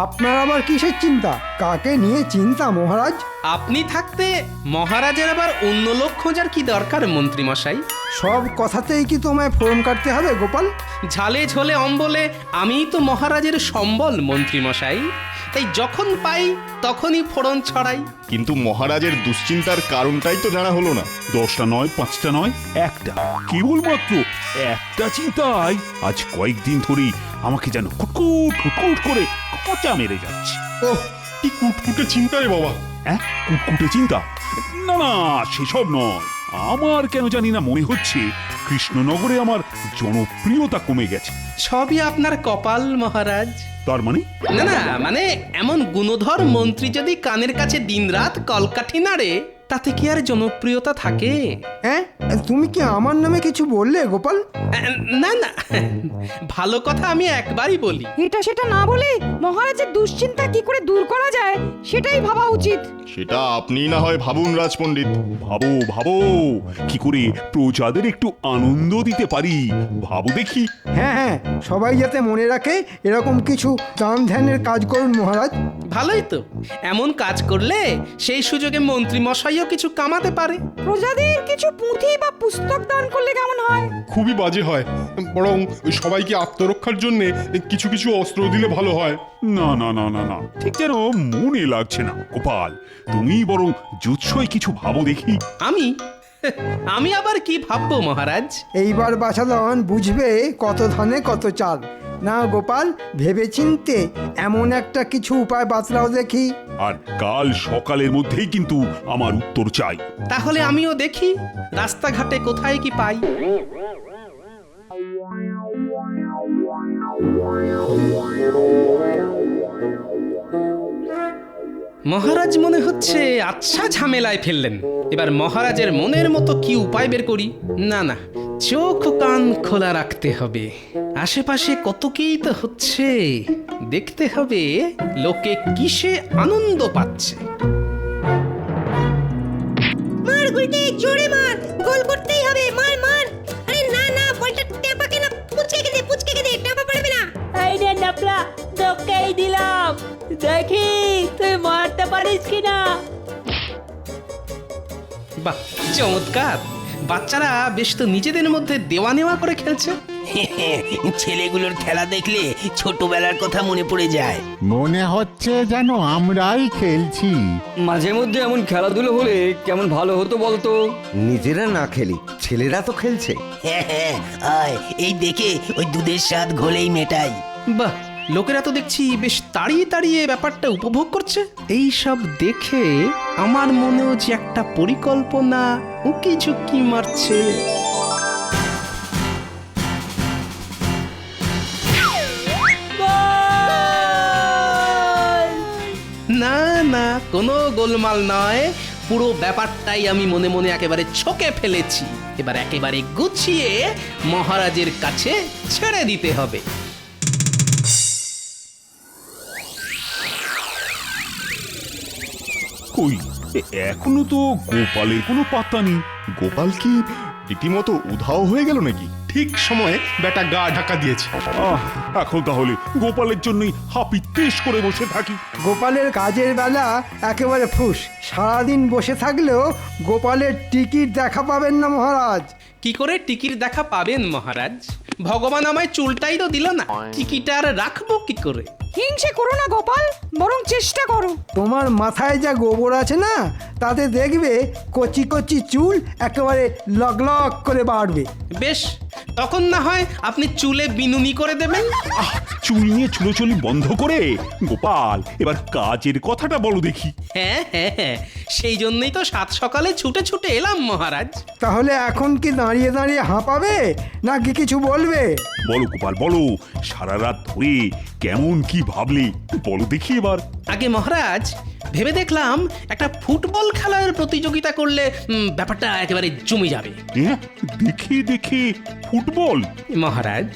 আপনার আবার কিসের চিন্তা? কাকে নিয়ে চিন্তা মহারাজ? আপনি থাকতে মহারাজের আবার অন্য লোক খোঁজার কি দরকার মন্ত্রী মশাই? সব কথাতেই কি তোমায় ফোরম কাটতে হবে গোপাল? ঝালে ঝোলে অম্বলে আমিই তো মহারাজের সম্বল মন্ত্রী মশাই। তাই যখন পাই তখনই ফোড়ন ছড়াই। কিন্তু মহারাজের দুশ্চিন্তার কারণটাই তো জানা হলো না। 10টা নয়, 5টা নয়, একটা, কেবলমাত্র একটা চিন্তাই আজ কয়েকদিন ধরেই আমাকে যেন কুটকুট কুটকুট করে খোঁচা মেরে যাচ্ছে। ওহ, কি কুটকুটে চিন্তা রে বাবা। হ্যাঁ, কুটকুটে চিন্তা? না না, সেসব নয়। আমার কেন জানি না মনে হচ্ছে কৃষ্ণনগরে আমার জনপ্রিয়তা কমে গেছে। সবই আপনার কপাল মহারাজ। তার মানে? না না, মানে এমন গুণধর মন্ত্রী যদি কানের কাছে দিনরাত কলকাঠি নাড়ে, তাতে কি আর জনপ্রিয়তা থাকে? হ্যাঁ, তুমি কি আমার নামে কিছু বললে গোপাল? না না, ভালো কথা আমি একবারই বলি। এটা সেটা না বলে মহারাজের দুশ্চিন্তা কি করে দূর করা যায় সেটাই ভাবা উচিত। সেটা আপনি না হয় ভাবুন রাজপণ্ডিত। ভাবো ভাবো, কি করে প্রজাদের একটু আনন্দ দিতে পারি ভাবো দেখি। হ্যাঁ হ্যাঁ, সবাই যাতে মনে রাখে এরকম কিছু দান ধ্যানের কাজ করুন মহারাজ। ভালোই তো, এমন কাজ করলে সেই সুযোগে মন্ত্রী মশাইও কিছু কামাতে পারে। প্রজাদের কিছু পুঁথি বা পুস্তক দান করলে কেমন হয়? খুবই বাজে হয়, বরং সবাইকে আত্মরক্ষার জন্য কিছু কিছু অস্ত্র দিলে ভালো হয়। না না না না না, ঠিক যেন মনে লাগছে না। গোপাল, তুমি বরং জুৎসই কিছু ভাবো দেখি। আমি আবার কি ভাববো মহারাজ? এইবার বাছাধন বুঝবে কত ধানে কত চাল। না গোপাল, ভেবেচিন্তে এমন একটা কিছু উপায় বাতলাও দেখি। আর কাল সকালের মধ্যেই কিন্তু আমার উত্তর চাই। তাহলে আমিও দেখি রাস্তাঘাটে কোথায় কি পাই। মহারাজ মনে হচ্ছে আচ্ছা ঝামেলায় ফেললেন। এবার মহারাজের মনের মতো কি উপায় বের করি। না না, চোখ কান খোলা রাখতে হবে। আশেপাশে কত কি তো হচ্ছে, দেখতে হবে লোকে কিসে আনন্দ পাচ্ছে। মার গুলটে, জোরে মার, গোল করতেই হবে, মার মার। আরে না না, বলটা টেপাকে না, পুচকে দে, টেপা পড়বে না। এই রে নাপলা, তোকেই দিলাম, দেখি তুই মারতে পারিস কিনা। বাহ, চমৎকার! বাচ্চারা বেশ তো নিজেদের মধ্যে দেওয়া নেওয়া করে খেলছে। ছেলেগুলোর খেলা দেখলে ছোটবেলার কথা মনে পড়ে যায়। মনে হচ্ছে যেন আমরাই খেলছি। মাঝে মধ্যে এমন খেলাধুলো হলে কেমন ভালো হতো বলতো। নিজেরা না খেলি, ছেলেরা তো খেলছে। হ্যাঁ হ্যাঁ, আয় এই দেখে ওই দুধের স্বাদ ঘোলেই মেটাই। বাহ, লোকেরা তো দেখছি বেশ তাড়িয়ে তাড়িয়ে ব্যাপারটা উপভোগ করছে। এই সব দেখে আমার মনেও যে একটা পরিকল্পনা উকি ঝুঁকি মারছে। না না, কোনো গোলমাল নয়, পুরো ব্যাপারটাই আমি মনে মনে একেবারে ছকে ফেলেছি। এবার একেবারে গুছিয়ে মহারাজের কাছে ছেড়ে দিতে হবে। কই, এখনো তো গোপালের কোনো পাত্তা নেই। গোপাল কি রীতিমতো উধাও হয়ে গেল নাকি? ঠিক সময়ে বেটা গা ঢাকা দিয়েছে। এখন তাহলে গোপালের জন্যই হাপিত্তেশ করে বসে থাকি। গোপালের কাজের বেলা একেবারে ফুস। সারাদিন বসে থাকলেও গোপালের টিকিট দেখা পাবেন না মহারাজ। কি করে টিকির দেখা পাবেন মহারাজ? ভগবান আমায় চুলটাই তো দিল না, টিকিট আর রাখবো কি করে? হিংসে করো না গোপাল, বরং চেষ্টা করো। তোমার মাথায় যা গোবর আছে না, তাতে দেখবে কচি কচি চুল একেবারে লগ লগ করে বাড়বে। বেশ, তখন না হয় আপনি চুলে বিনুনি করে দেবেন। চুল নিয়ে চুলোচুলি বন্ধ করে গোপাল এবার কাজের কথাটা বলো দেখি। হ্যাঁ হ্যাঁ হ্যাঁ, সেই জন্যই তো সাত সকালে ছুটে ছুটে এলাম মহারাজ। তাহলে এখন কি দাঁড়িয়ে দাঁড়িয়ে হাঁপাবে নাকি কিছু বলবে? বলো গোপাল বলো, সারা রাত ধরে কেমন কি ভাবলে বলো দেখি এবার। আগে মহারাজ, ভেবে দেখলাম একটা ফুটবল খেলার প্রতিযোগিতা করলে ব্যাপারটা একেবারে জমে যাবে। হ্যাঁ, দেখে দেখে ফুটবল? মহারাজ,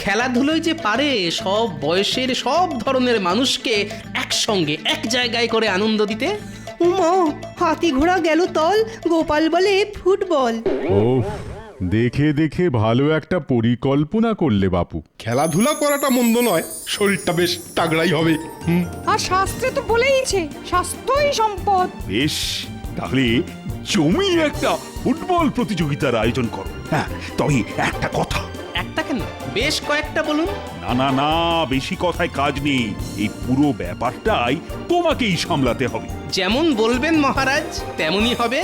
খেলাধুলোয় যে পারে সব বয়সের সব ধরনের মানুষকে একসঙ্গে এক জায়গায় করে আনন্দ দিতে। উমা, হাতি ঘোড়া গেল তল, গোপাল বলে ফুটবল। ও, দেখে দেখে ভালো একটা পরিকল্পনা করলে বাপু। খেলাধুলা করাটা মন্দ নয়, শরীরটা বেশ তাগড়াই হবে। আর শাস্ত্রে তো বলেইছে স্বাস্থ্যই সম্পদ। বেশ, তাহলে জমি একটা ফুটবল প্রতিযোগিতার আয়োজন করো। হ্যাঁ, তবে একটা কথা। একটা কেন, বেশ কয়েকটা বলুন। না না না, বেশি কথায় কাজ নেই। এই পুরো ব্যাপারটাই তোমাকেই সামলাতে হবে। যেমন বলবেন মহারাজ তেমনই হবে।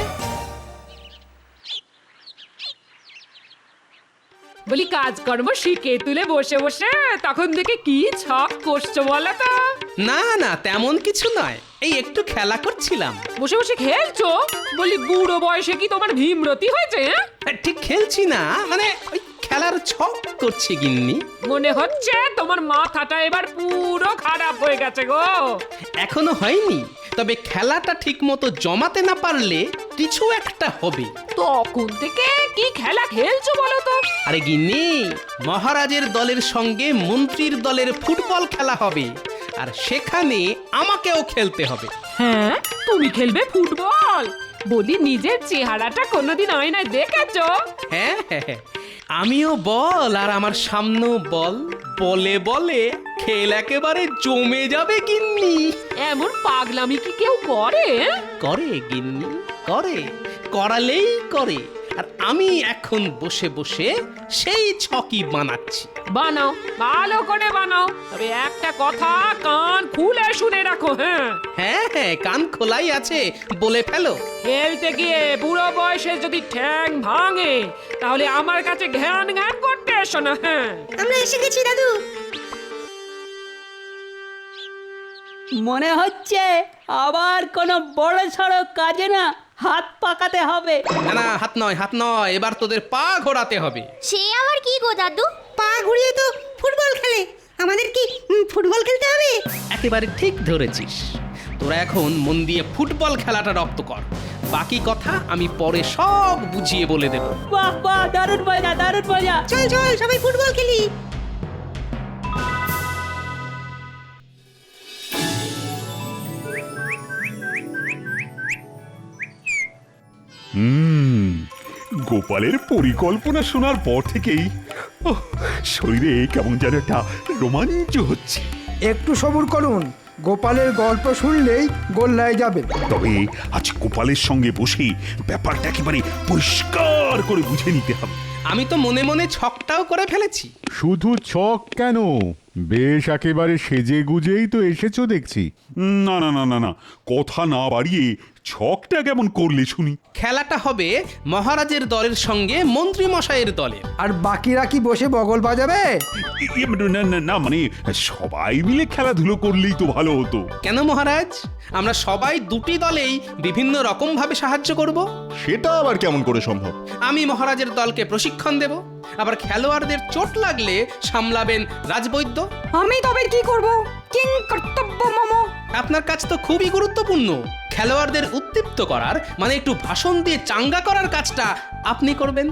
বলি কাজকর্ম শিখে তুলে বসে বসে তখন দেখে কি ছক করছো বলো তো? না না, তেমন কিছু নয়, এই একটু খেলা করছিলাম। বসে বসে খেলছো? বলি বুড়ো বয়সে কি তোমার ভীমরতি হয়েছে? ঠিক খেলছি না, মানে ওই খেলার ছক করছি গিন্নি। মনে হচ্ছে তোমার মাথাটা এবার পুরো খারাপ হয়ে গেছে গো। এখনো হয়নি, তবে খেলাটা ঠিক মতো জমাতে না পারলে কিছু একটা হবে। তখন থেকে কি খেলা খেলছো বলো তো? আরে গিন্নি, মহারাজের দলের সঙ্গে মন্ত্রীর দলের ফুটবল খেলা হবে, আর সেখানে আমাকেও খেলতে হবে। হ্যাঁ, তুমি খেলবে ফুটবল? বলি নিজের চেহারাটা কোনোদিন আয়নায় দেখেছো? হ্যাঁ হ্যাঁ হ্যাঁ, আমিও বল আর আমার সামনেও বল, বলে বলে খেল একেবারে জমে যাবে গিন্নি। এমন পাগলামি কি কেউ করে? করে গিন্নি, করে, করালেই করে। আর আমি এখন বসে বসে সেই ছকই বানাচ্ছি। বানাও, ভালো করে বানাও, তবে একটা কথা কান খুলে শুনে রাখো। হ্যাঁ হ্যাঁ হ্যাঁ, কান খোলাই আছে, বলে ফেলো। খেলতে গিয়ে বুড়ো বয়সে যদি ঠ্যাং ভাঙে তাহলে আমার কাছে ঘ্যান ঘ্যান করতে এসো না। হ্যাঁ, আমরা এসে গেছি দাদু। মনে হচ্ছে আবার কোনো বড় সড়ো কাজে না হাত পাকাতে হবে। না না, হাত নয়, হাত নয়, এবার তোদের পা ঘোরাতে হবে। সে আবার কি গো দাদু? পা ঘুরিয়ে তো ফুটবল খেলে, আমাদের কি ফুটবল খেলতে হবে? একেবারে ঠিক ধরেছিস। তোরা এখন মন দিয়ে ফুটবল খেলাটা রপ্ত কর, বাকি কথা আমি পরে সব বুঝিয়ে বলে দেব। বাহ বাহ, দারুণ মজা, দারুণ মজা। চল চল সবাই ফুটবল খেলি। গোপালের পরিকল্পনা শোনার পর থেকেই শরীরে কেমন যেন একটা রোমাঞ্চ হচ্ছে। একটু সবুর করুন, গোপালের গল্প শুনলেই গোল্লায় যাবে। তবে আজ গোপালের সঙ্গে বসে ব্যাপারটা একেবারে পরিষ্কার করে বুঝে নিতে হবে। আমি তো মনে মনে ছকটাও করে ফেলেছি। শুধু ছক কেন, বেশ একেবারে সেজে গুজেই তো এসেছো দেখছি। না না না না না, কথা না বাড়িয়ে ছকটা কেমন করলে শুনি। খেলাটা হবে মহারাজের দলের সঙ্গে মন্ত্রী মশাইয়ের দলের। আর বাকিরা কি বসে বগল বাজাবে? না না না, মানে সবাই মিলে খেলাধুলো করলেই তো ভালো হতো। কেন মহারাজ, আমরা সবাই দুটি দলেই বিভিন্ন রকম ভাবে সাহায্য করব। সেটা আবার কেমন করে সম্ভব? আমি মহারাজের দলকে প্রশিক্ষণ দেব, আবার খেলোয়াড়দের চোট লাগলে সামলাবেন রাজবৈদ্য। আমি তবে কি করব? কিং কর্তব্য মম। আপনার কাজ তো খুবই গুরুত্বপূর্ণ। খেলোয়াড়দের উদ্দীপ্ত করার, মানে একটু ভাষণ দিয়ে চাঙ্গা করার কাজটা আপনি করবেন।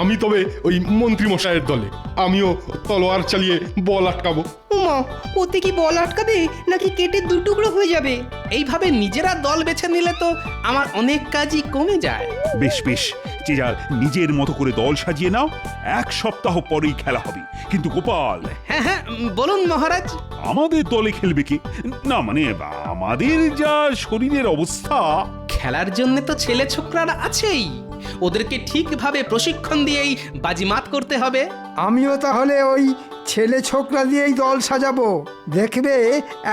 আমি তবে ওই মন্ত্রী মশাইয়ের দলে, আমিও তলোয়ার চালিয়ে বল আটকাবো। উমা, ওতে কি বল আটকাবে নাকি কেটে দু টুকরো হয়ে যাবে? এইভাবে নিজেরা দল বেছে নিলে তো আমার অনেক কাজই কমে যায়। বেশ বেশ, যে যার নিজের মতো করে দল সাজিয়ে নাও। 1 সপ্তাহ পরেই খেলা হবে। কিন্তু গোপাল। হ্যাঁ হ্যাঁ, বলুন মহারাজ। আমাদের দলে খেলবে কে? না মানে আমাদের যা শরীরের অবস্থা। খেলার জন্য তো ছেলে ছোকরারা আছেই, ওদেরকে ঠিকভাবে প্রশিক্ষণ দিয়েই বাজিমাত করতে হবে। আমিও তাহলে ওই ছেলে ছোকরা দিয়েই দল সাজাবো, দেখবে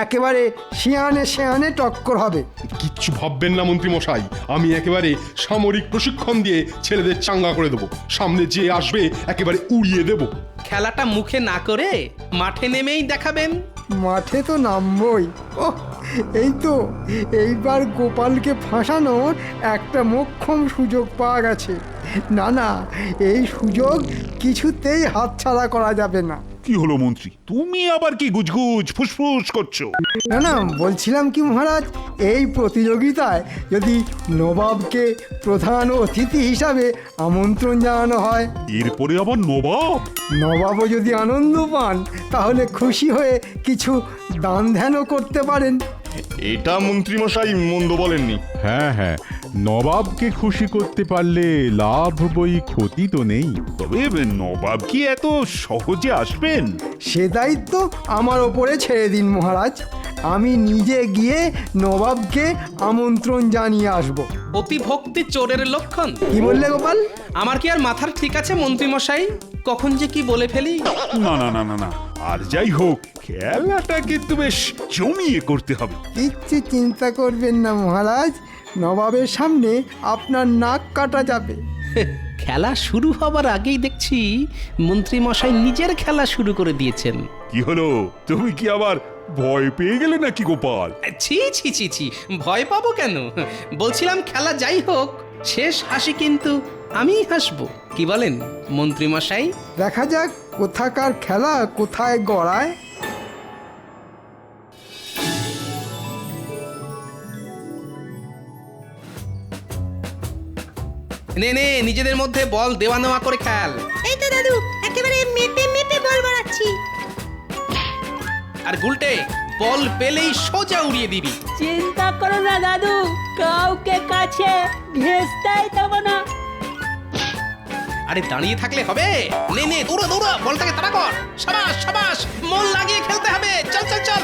একেবারে শিয়ানে শিয়ানে টক্কর হবে। কিচ্ছু ভাববেন না মন্ত্রী মশাই, আমি একেবারে সামরিক প্রশিক্ষণ দিয়ে ছেলেদের চাঙ্গা করে দেবো। সামনে যে আসবে একেবারে উড়িয়ে দেবো। খেলাটা মুখে না করে মাঠে নেমেই দেখাবেন। মাঠে তো নামবই। ও, এই তো এইবার গোপালকে ফাঁসানোর একটা মোক্ষম সুযোগ পাওয়া গেছে। না না, এই সুযোগ কিছুতেই হাতছাড়া করা যাবে না। কি হলো মন্ত্রী, তুমি আবার কি গুজগুজ ফুসফুস করছো? না না, বলছিলাম কি মহারাজ, এই প্রতিযোগিতায় যদি নবাবকে প্রধান অতিথি হিসাবে আমন্ত্রণ জানানো হয়। এরপরে আবার নবাব? নবাবও যদি আনন্দ পান তাহলে খুশি হয়ে কিছু দান ধ্যানও করতে পারেন। এটা মন্ত্রীমশাই মন্দ বলেননি। হ্যাঁ হ্যাঁ, নবাবকে খুশি করতে পারলে লাভ বই ক্ষতি তো নেই। তবে নবাব কি এত সহজে আসবেন? সে দায়িত্ব আমার ওপরে ছেড়ে দিন মহারাজ। আমি নিজে গিয়ে নবাবকে আমন্ত্রণ জানিয়ে আসব। অতিভক্তি চোরের লক্ষণ। কি বললে গোপাল? আমার কি আর মাথার ঠিক আছে মন্ত্রী মশাই? কখন যে কি বলে ফেলি। না না না না না, আর যাই হোক খেলাটা কিন্তু বেশ জমিয়ে করতে হবে। কিচ্ছু চিন্তা করবেন না মহারাজ, নবাবের সামনে আপনার নাক কাটা যাবে। খেলা শুরু হবার আগেই দেখছি মন্ত্রী মশাই নিজের খেলা শুরু করে দিয়েছেন। কি হলো, তুমি কি আবার ভয় পেয়ে গেলে নাকি গোপাল? ছি ছি ছি ছি, ভয় পাবো কেন? বলছিলাম খেলা যাই হোক, শেষ হাসি কিন্তু আমিই হাসবো। কি বলেন মন্ত্রী মশাই? দেখা যাক কোথাকার খেলা কোথায় গড়ায়। নে নে, নিজেদের মধ্যে বল দেওয়া নেওয়া করে খেল। এই তো দাদু, একেবারে মেপে মেপে বল বাড়াচ্ছি। আর গুলটে, বল পেলেই সোজা উড়িয়ে দিবি। চিন্তা করো না দাদু, কাউকে কাছে ঘেঁষতেই দেবো না। আরে দাঁড়িয়ে থাকলে হবে? নে নে, দৌড়া দৌড়া, বলটাকে তাড়া কর। সাবাস সাবাস, মন লাগিয়ে খেলতে হবে। চল চল চল।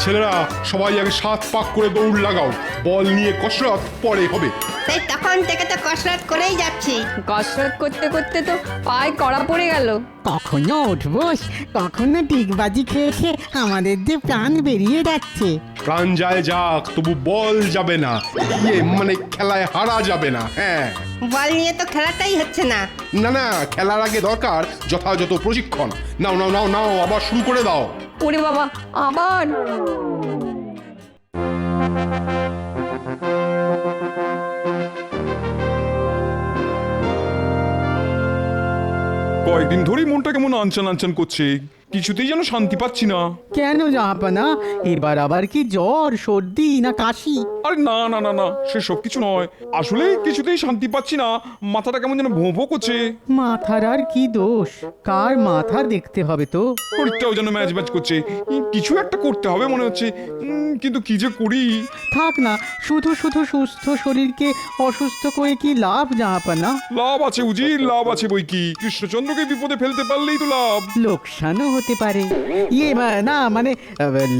ছেলেরা সবাই আগে 7 পাক করে দৌড় লাগাও, বল নিয়ে কসরত পরে হবে। তাই তখন থেকে তো কসরত করেই যাচ্ছি। কসরত করতে করতে তো পায়ে কড়া পড়ে গেল। কখনো উঠবোস, কখনো ডিগবাজি খেয়ে খেয়ে আমাদের যে প্রাণ বেরিয়ে যাচ্ছে। প্রাণ যায় যাক, তবু বল যাবে না, মানে খেলায় হারা যাবে না। হ্যাঁ, বল নিয়ে তো খেলাটাই হচ্ছে না। না না, খেলার আগে দরকার যথাযথ প্রশিক্ষণ। নাও নাও নাও নাও, আবার শুরু করে দাও। ওরে বাবা, আবার কয়েকদিন ধরেই মনটা কেমন আনচান আনচান করছে, কিছুতেই যেন শান্তি পাচ্ছি না। কেন জাহাপানা, এবার আবার কি জ্বর, সর্দি না কাশি? আরে না না না না, সেসব কিছু নয়, আসলে কিছুতেই শান্তি পাচ্ছি না, মাথাটা কেমন যেন ভোঁ ভোঁ করছে। মাথার আর কি দোষ, কার মাথা দেখতে হবে তো। শরীরটাও যেন ম্যাচ ম্যাচ করছে, কিছু একটা করতে হবে মনে হচ্ছে, কিন্তু কি যে করি। থাক না, শুধু শুধু সুস্থ শরীরকে অসুস্থ করে কি লাভ জাহাপানা? লাভ আছে উজির, লাভ আছে বই কি, কৃষ্ণচন্দ্রকে বিপদে ফেলতে পারলেই তো লাভ। লোকসানও হতে পারে। না মানে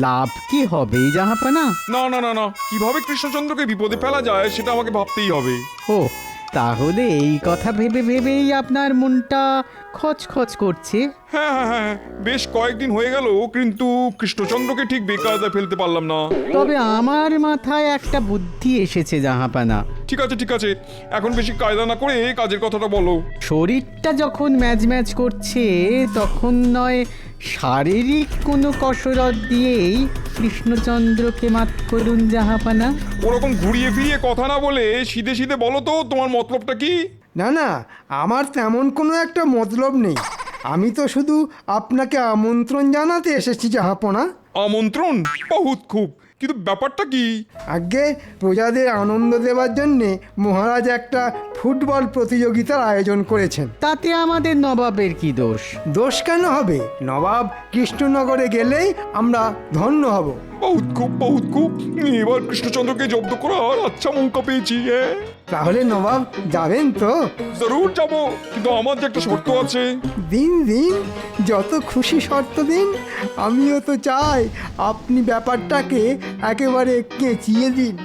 লাভ কি হবে জাহাপানা? না না না না, কিভাবে কৃষ্ণচন্দ্রকে বিপদে ফেলা যায় সেটা আমাকে ভাবতেই হবে। ও, তাহলে এই কথা ভেবে ভেবেই আপনার মনটা খচখচ করছে। হ্যাঁ হ্যাঁ হ্যাঁ, বেশ কয়েকদিন হয়ে গেল, কিন্তু কৃষ্ণচন্দ্রকে ঠিক বেকায়দায় ফেলতে পারলাম না। তবে আমার মাথায় একটা বুদ্ধি এসেছে জাহাপানা। ঠিক আছে ঠিক আছে, এখন বেশি কায়দা না করে কাজের কথাটা বলো। শরীরটা যখন ম্যাচ ম্যাচ করছে, তখন নয় শারীরিক কোনো কসরত দিয়েই কৃষ্ণচন্দ্রকে মাত করুন জাহাপানা। ওরকম ঘুরিয়ে ফিরিয়ে কথা না বলে সিধে সিধে বলো তো তোমার মতলবটা কি? না না, আমার তেমন কোনো একটা মতলব নেই। আমি তো শুধু আপনাকে আমন্ত্রণ জানাতে এসেছি জাহাপনা। আমন্ত্রণ? বহুত খুব, কিন্তু ব্যাপারটা কি? আগে প্রজাদের আনন্দ দেওয়ার জন্যে মহারাজ একটা ফুটবল প্রতিযোগিতার আয়োজন করেছেন। তাতে আমাদের নবাবের কি দোষ? দোষ কেন হবে? নবাব কৃষ্ণনগরে গেলেই আমরা ধন্য হব। বহুত খুব বহুত খুব, এবার কৃষ্ণচন্দ্রকে জব্দ করার আচ্ছা মৌকা পেয়েছি। তাহলে নবাব যাবেন তো? জরুর যাবো, কিন্তু আমার যে একটা শর্ত আছে। দিন দিন, যত খুশি শর্ত দিন। আমিও তো চাই আপনি ব্যাপারটাকে একেবারে কেঁচিয়ে দিন।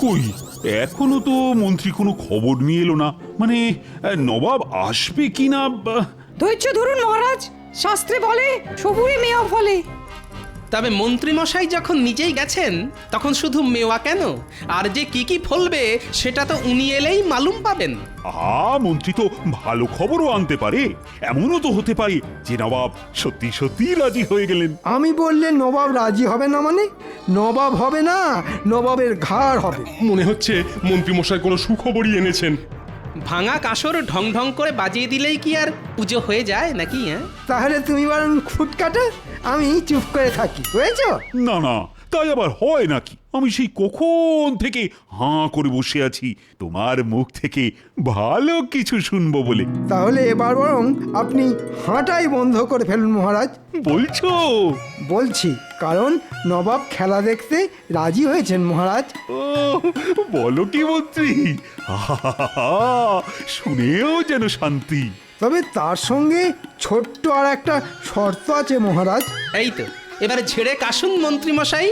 কই, এখনো তো মন্ত্রী কোনো খবর নিয়ে এলো না, মানে নবাব আসবে কিনা। ধৈর্য ধরুন মহারাজ, শাস্ত্রে বলে সবুরে মেয়া ফলে। তবে মন্ত্রী মশাই যখন নিজেই গেছেন, তখন শুধু মেওয়া কেন, আর যে কি কি ফলবে সেটা তো উনি এলেই মালুম পাবেন। মন্ত্রী তো ভালো খবরও আনতে পারে, এমনও তো হতে পারে যে নবাব সত্যি সত্যি রাজি হয়ে গেলেন। আমি বললে নবাব রাজি হবে না? মানে নবাব হবে না, নবাবের ঘাড় হবে। মনে হচ্ছে মন্ত্রী মশাই কোনো সুখবরই এনেছেন। ভাঙা কাঁসর ঢং ঢং করে বাজিয়ে দিলেই কি আর পুজো হয়ে যায় নাকি? হ্যাঁ, তাহলে তুমি বরং খুট কাটো, আমি চুপ করে থাকি, বুঝেছো? না না, তাই আবার হয় নাকি? আমি সেই কখন থেকে হাঁ করে বসে আছি তোমার মুখ থেকে ভালো কিছু শুনবো বলে। তাহলে এবার বরং আপনি হাঁটাই বন্ধ করে ফেলুন মহারাজ। বলছো? বলছি, কারণ নবাব খেলা দেখতে রাজি হয়েছেন মহারাজ। ও, বলো কি মন্ত্রী? আহা, শুনেও যেন শান্তি। তবে তার সঙ্গে ছোট্ট আর একটা শর্ত আছে মহারাজ। এই তো, এবারে ঝেড়ে কাশুন মন্ত্রী মশাই।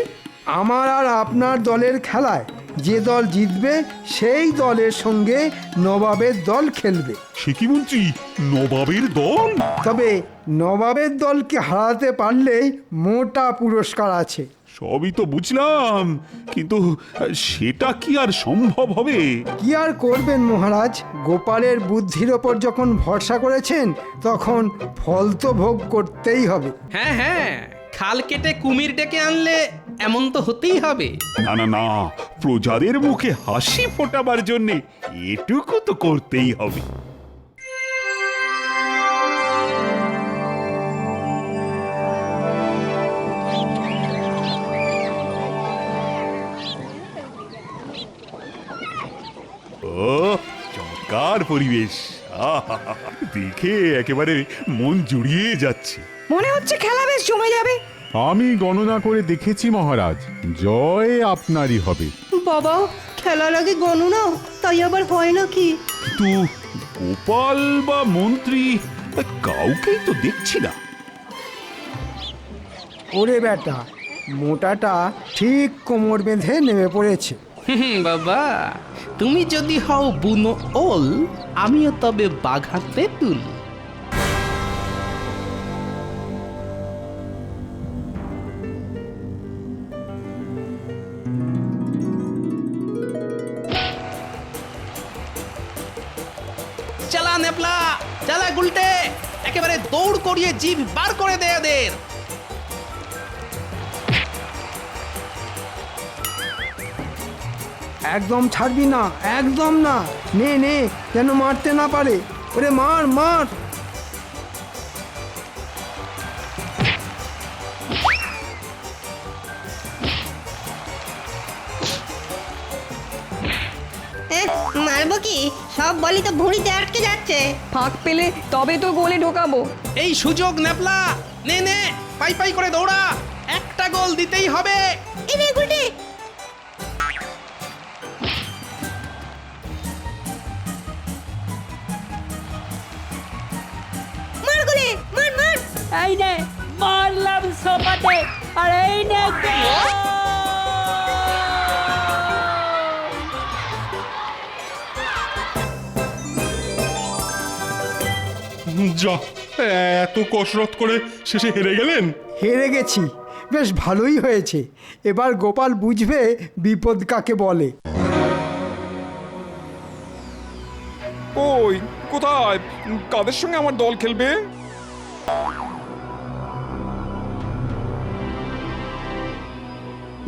আমার আর আপনার দলের খেলায় যে দল জিতবে সেই দলের সঙ্গে নবাবের দল খেলবে। সে কি মন্ত্রী, নবাবের দল? তবে নবাবের দলকে হারাতে পারলেই মোটা পুরস্কার আছে। সবই তো বুঝলাম, কিন্তু সেটা কি আর সম্ভব হবে? কি আর করবেন মহারাজ, গোপালের বুদ্ধির ওপর যখন ভরসা করেছেন তখন ফল তো ভোগ করতেই হবে। হ্যাঁ হ্যাঁ, খাল কেটে কুমির ডেকে আনলে এমন তো হতেই হবে। না না না, প্রজাদের মুখে হাসি ফোটাবার জন্যে এটুকু তো করতেই হবে। ও, চমৎকার পরিবেশ, আহা, দেখে একেবারে মন জুড়িয়ে যাচ্ছে। মনে হচ্ছে খেলা বেশ জমে যাবে। আমি গণনা করে দেখেছি মহারাজ, জয় আপনারই হবে। বাবা, খেলার আগে গণনা, তাই আবার হয় নাকি? কিন্তু গোপাল বা মন্ত্রী কাউকেই তো দেখছি না। ওরে বেটা, মোটাটা ঠিক কোমর বেঁধে নেমে পড়েছে। বাবা, তুমি যদি হও বুনো ওল, আমিও তবে বাঘা তেঁতুল। চালা নেপলা, চালা গুলটে, একেবারে দৌড় করিয়ে জিভ বার করে দে এদের। একদম ছাড়বি না, একদম না, নে নে, যেন মারতে না পারে। ওরে মার মার। মারবো কি? সব বলি তো ভুঁড়িতে আটকে যাচ্ছে। ফাঁক পেলে তবে তো গোলে ঢোকাবো। এই সুযোগ নেপলা, নে নে, পাই পাই করে দৌড়া, একটা গোল দিতেই হবে। এনে গুলটে, মার গুলে, মার মার। এই নে, মারলাম সোপাতে, আর এই নে যা, এত কসরত করে শেষে হেরে গেলেন। হেরে গেছি, বেশ ভালোই হয়েছে। এবার গোপাল বুঝবে বিপদ কাকে বলে। ওই কোথায়, কাদের সঙ্গে আমার দল খেলবে?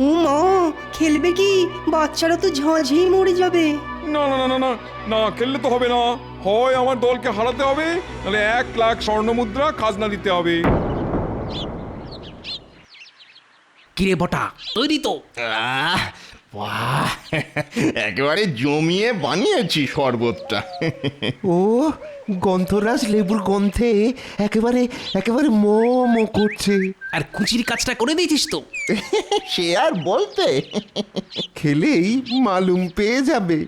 ও মা, খেলবে কি? বাচ্চারা তো ঝাঁঝিয়ে মরে যাবে। না না না না না না, খেললে তো হবে না। হয় আমার দলকে হারাতে হবে, নাহলে 1,00,000 স্বর্ণমুদ্রা খাজনা দিতে হবে। কিরে বটা, তৈরি তো? বাহ, একেবারে জমিয়ে বানিয়েছি শরবতটা। ও, গন্ধরাজ লেবুর গন্ধে একেবারে একেবারে মো মো করছে। আর কুচির কাজটা করে দিয়েছিস তো? সে আর বলতে, খেলেই মালুম পেয়ে যাবে।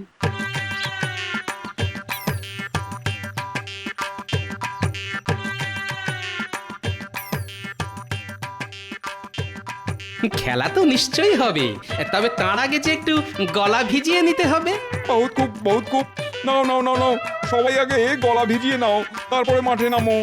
খেলা তো নিশ্চয়ই হবে, তবে তার আগে যে একটু গলা ভিজিয়ে নিতে হবে। বহুত খুব, বহুত খুব। নাও নাও নাও নাও, সবাই আগে গলা ভিজিয়ে নাও, তারপরে মাঠে নামো।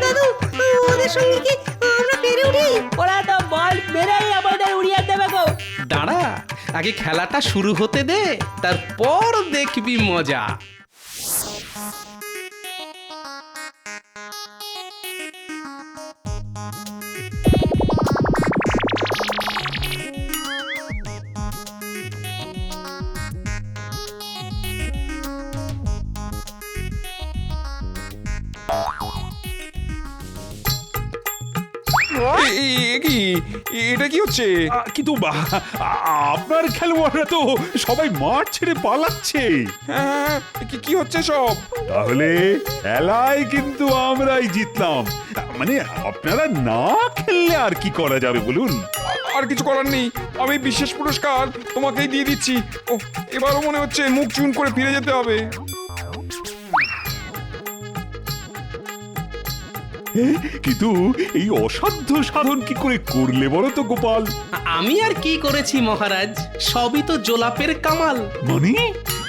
দাদু, ওদের সঙ্গে কি আমরা পেরে উঠি? ওরা তো বল মেরেই আমাদের উড়িয়ে দেবে গো। দাঁড়া, আগে খেলাটা শুরু হতে দে, তারপর দেখবি মজা। কি এটা কি হচ্ছে? কিন্তু আপনার খেলোয়াড়রা তো সবাই মাঠ ছেড়ে পালাচ্ছে। হ্যাঁ, কি হচ্ছে সব? তাহলে খেলায় কিন্তু আমরাই জিতলাম। মানে আপনারা না খেললে আর কি করা যাবে বলুন? আর কিছু করার নেই, আমি বিশেষ পুরস্কার তোমাকেই দিয়ে দিচ্ছি। ও, এবারও মনে হচ্ছে মুখ চুন করে ফিরে যেতে হবে। কিন্তু এই অসাধ্য সাধন কি করে করলে বলো তো গোপাল? আমি আর কি করেছি মহারাজ, সবই তো জোলাপের কামাল। মানে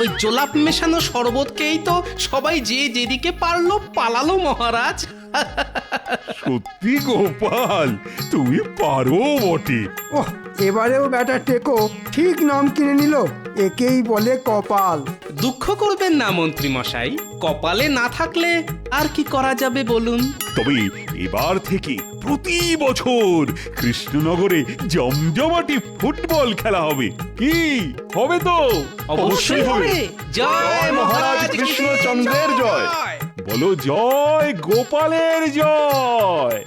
ওই জোলাপ মেশানো শরবতকেই তো সবাই যে যেদিকে পারলো পালালো মহারাজ। সত্যি গোপাল, তুমি পারো বটে। ওহ, এবারেও ব্যাটা টেকো ঠিক নাম কিনে নিল, একেই বলে কপাল। দুঃখ করবেন না মন্ত্রী মশাই, কপালে না থাকলে আর কি করা যাবে বলুন। তবে এবার থেকে প্রতি বছর কৃষ্ণনগরে জমজমাটি ফুটবল খেলা হবে। কি হবে তো? অবশ্যই হবে। জয় মহারাজ কৃষ্ণচন্দ্রের জয়। বলো জয় গোপালের জয়।